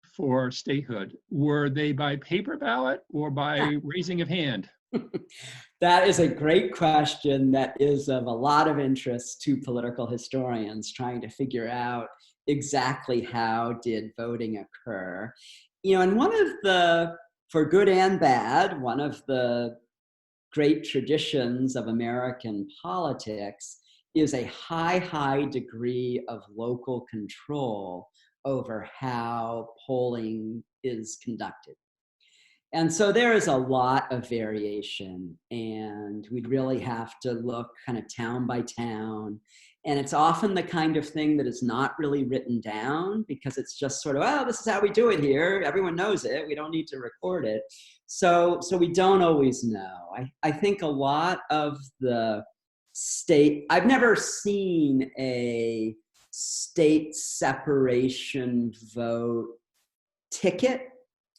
Speaker 1: for statehood, were they by paper ballot or by raising of hand?
Speaker 3: That is a great question that is of a lot of interest to political historians trying to figure out exactly how did voting occur. And one of the, for good and bad, one of the great traditions of American politics is a high degree of local control over how polling is conducted. And so there is a lot of variation, and we'd really have to look kind of town by town. And it's often the kind of thing that is not really written down because it's just sort of, oh, this is how we do it here. Everyone knows it. We don't need to record it. So we don't always know. I think a lot of the state, I've never seen a state separation vote ticket.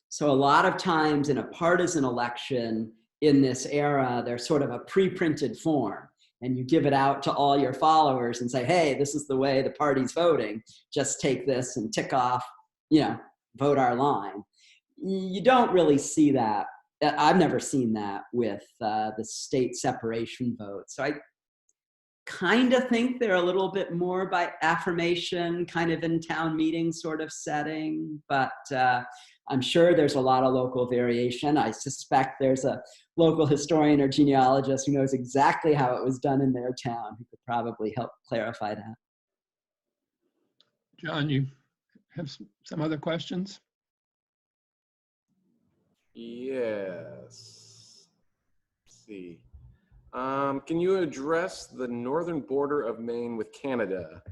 Speaker 3: So a lot of times in a partisan election in this era, there's sort of a pre-printed form, and you give it out to all your followers and say, hey, this is the way the party's voting. Just take this and tick off, vote our line. You don't really see that. I've never seen that with the state separation vote. So kind of think they're a little bit more by affirmation, kind of in town meeting sort of setting, but I'm sure there's a lot of local variation. I suspect there's a local historian or genealogist who knows exactly how it was done in their town who could probably help clarify that.
Speaker 1: John, you have some other questions?
Speaker 4: Yes. Let's see. Can you address the northern border of Maine with Canada?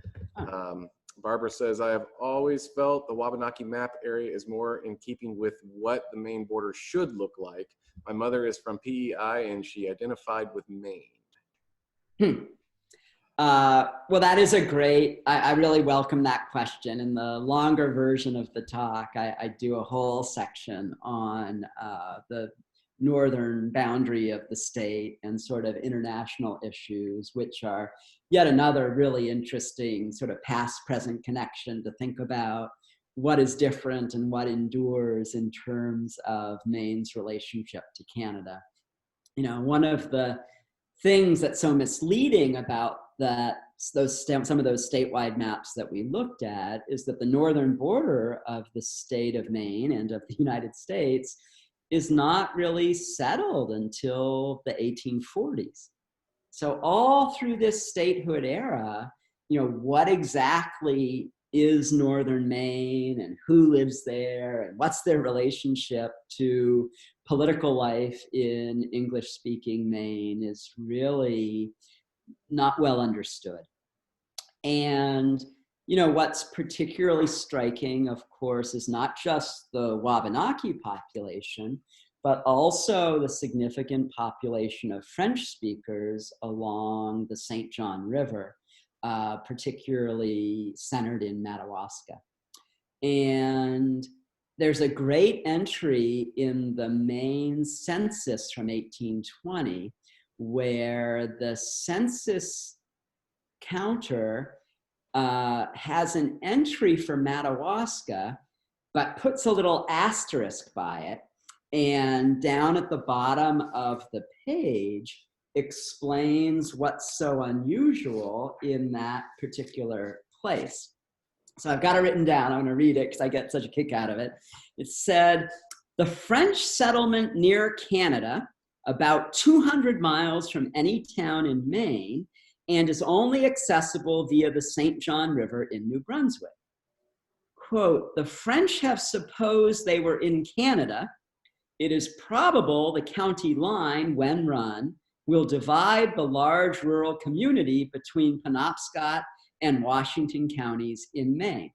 Speaker 4: Barbara says, I have always felt the Wabanaki map area is more in keeping with what the Maine border should look like. My mother is from PEI and she identified with Maine.
Speaker 3: Well, that is a great, I really welcome that question. In the longer version of the talk, I do a whole section on the northern boundary of the state and sort of international issues, which are yet another really interesting sort of past-present connection to think about what is different and what endures in terms of Maine's relationship to Canada. You know, one of the things that's so misleading about some of those statewide maps that we looked at is that the northern border of the state of Maine and of the United States is not really settled until the 1840s. So all through this statehood era, you know, what exactly is northern Maine and who lives there and what's their relationship to political life in English-speaking Maine is really not well understood. And, you know, what's particularly striking, of course, is not just the Wabanaki population, but also the significant population of French speakers along the St. John River, particularly centered in Madawaska. And there's a great entry in the Maine census from 1820 where the census counter has an entry for Madawaska, but puts a little asterisk by it. And down at the bottom of the page explains what's so unusual in that particular place. So I've got it written down. I'm going to read it because I get such a kick out of it. It said, the French settlement near Canada, about 200 miles from any town in Maine, and is only accessible via the St. John River in New Brunswick. Quote, the French have supposed they were in Canada. It is probable the county line, when run, will divide the large rural community between Penobscot and Washington counties in Maine.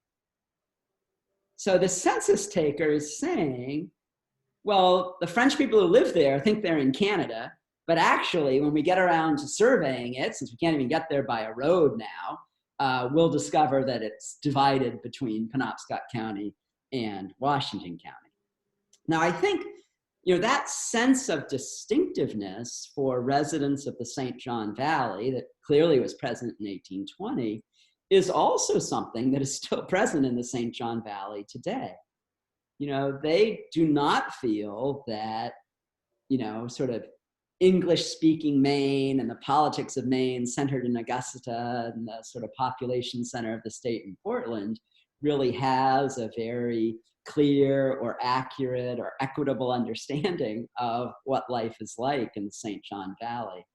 Speaker 3: So the census taker is saying, well, the French people who live there think they're in Canada, but actually when we get around to surveying it, since we can't even get there by a road now, we'll discover that it's divided between Penobscot County and Washington County. Now I think, you know, that sense of distinctiveness for residents of the St. John Valley that clearly was present in 1820 is also something that is still present in the St. John Valley today. You know, they do not feel that, you know, sort of English-speaking Maine and the politics of Maine centered in Augusta and the sort of population center of the state in Portland really has a very clear or accurate or equitable understanding of what life is like in the St. John Valley.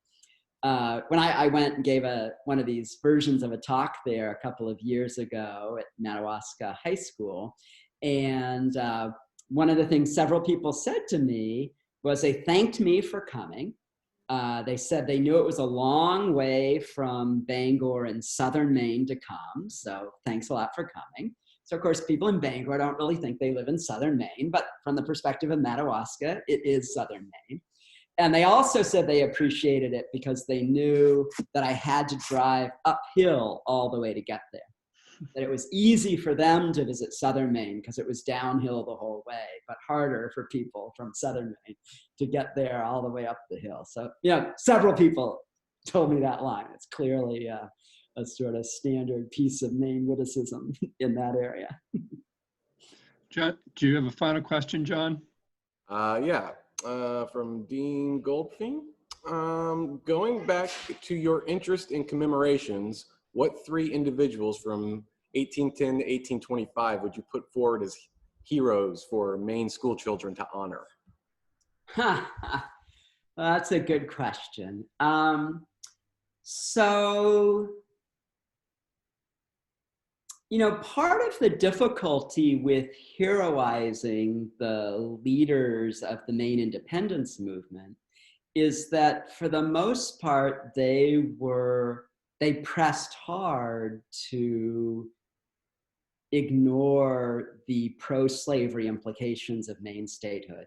Speaker 3: When I went and gave one of these versions of a talk there a couple of years ago at Madawaska High School, and one of the things several people said to me was they thanked me for coming. They said they knew it was a long way from Bangor in southern Maine to come, so thanks a lot for coming. So of course, people in Bangor don't really think they live in southern Maine, but from the perspective of Madawaska, it is southern Maine. And they also said they appreciated it because they knew that I had to drive uphill all the way to get there. That it was easy for them to visit southern Maine because it was downhill the whole way, but harder for people from southern Maine to get there all the way up the hill. So, you know, several people told me that line. It's clearly a sort of standard piece of Maine witticism in that area.
Speaker 1: John, do you have a final question, John?
Speaker 4: Yeah, from Dean Goldfein. Going back to your interest in commemorations, what three individuals from 1810 to 1825 would you put forward as heroes for Maine school children to honor?
Speaker 3: That's a good question. So, you know, part of the difficulty with heroizing the leaders of the Maine independence movement is that for the most part, they pressed hard to ignore the pro-slavery implications of Maine statehood.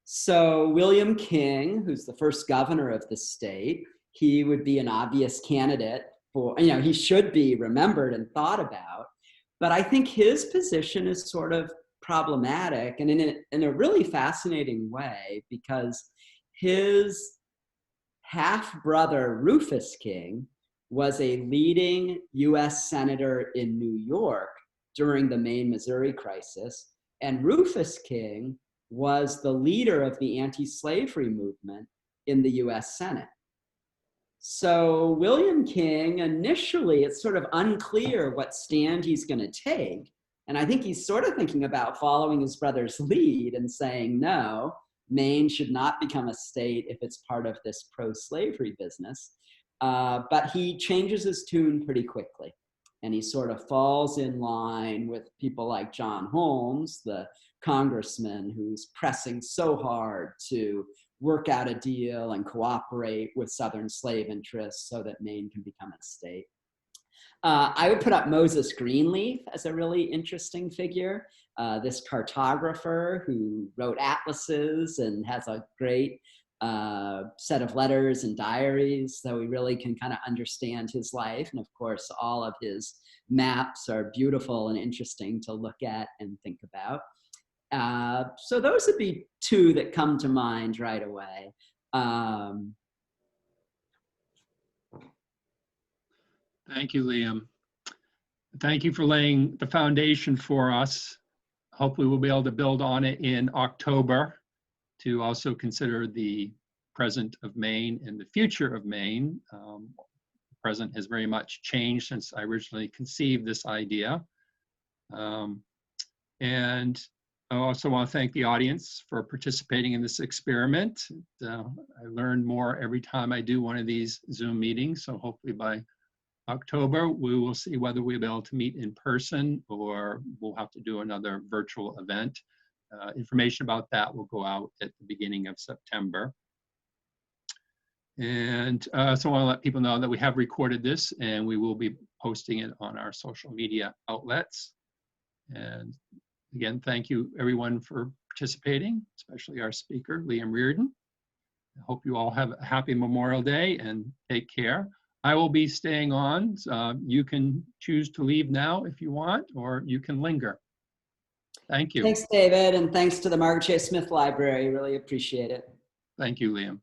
Speaker 3: So William King, who's the first governor of the state, he would be an obvious candidate for, you know, he should be remembered and thought about. But I think his position is sort of problematic and in a really fascinating way, because his half-brother Rufus King was a leading US senator in New York during the Maine Missouri crisis. And Rufus King was the leader of the anti-slavery movement in the US Senate. So William King, initially, it's sort of unclear what stand he's going to take. And I think he's sort of thinking about following his brother's lead and saying, no, Maine should not become a state if it's part of this pro-slavery business. But he changes his tune pretty quickly. And he sort of falls in line with people like John Holmes, the congressman who's pressing so hard to work out a deal and cooperate with Southern slave interests so that Maine can become a state. I would put up Moses Greenleaf as a really interesting figure, this cartographer who wrote atlases and has a great set of letters and diaries, so we really can kind of understand his life. And of course, all of his maps are beautiful and interesting to look at and think about. So those would be two that come to mind right away.
Speaker 1: Thank you, Liam. Thank you for laying the foundation for us. Hopefully we'll be able to build on it in October to also consider the present of Maine and the future of Maine. The present has very much changed since I originally conceived this idea. And I also want to thank the audience for participating in this experiment. I learn more every time I do one of these Zoom meetings, so hopefully by October, we will see whether we'll be able to meet in person or we'll have to do another virtual event. Information about that will go out at the beginning of September. And so I want to let people know that we have recorded this and we will be posting it on our social media outlets. And again, thank you everyone for participating, especially our speaker, Liam Riordan. I hope you all have a happy Memorial Day and take care. I will be staying on. You can choose to leave now if you want, or you can linger. Thank you.
Speaker 3: Thanks, David, and thanks to the Margaret Chase Smith Library. Really appreciate it.
Speaker 1: Thank you, Liam.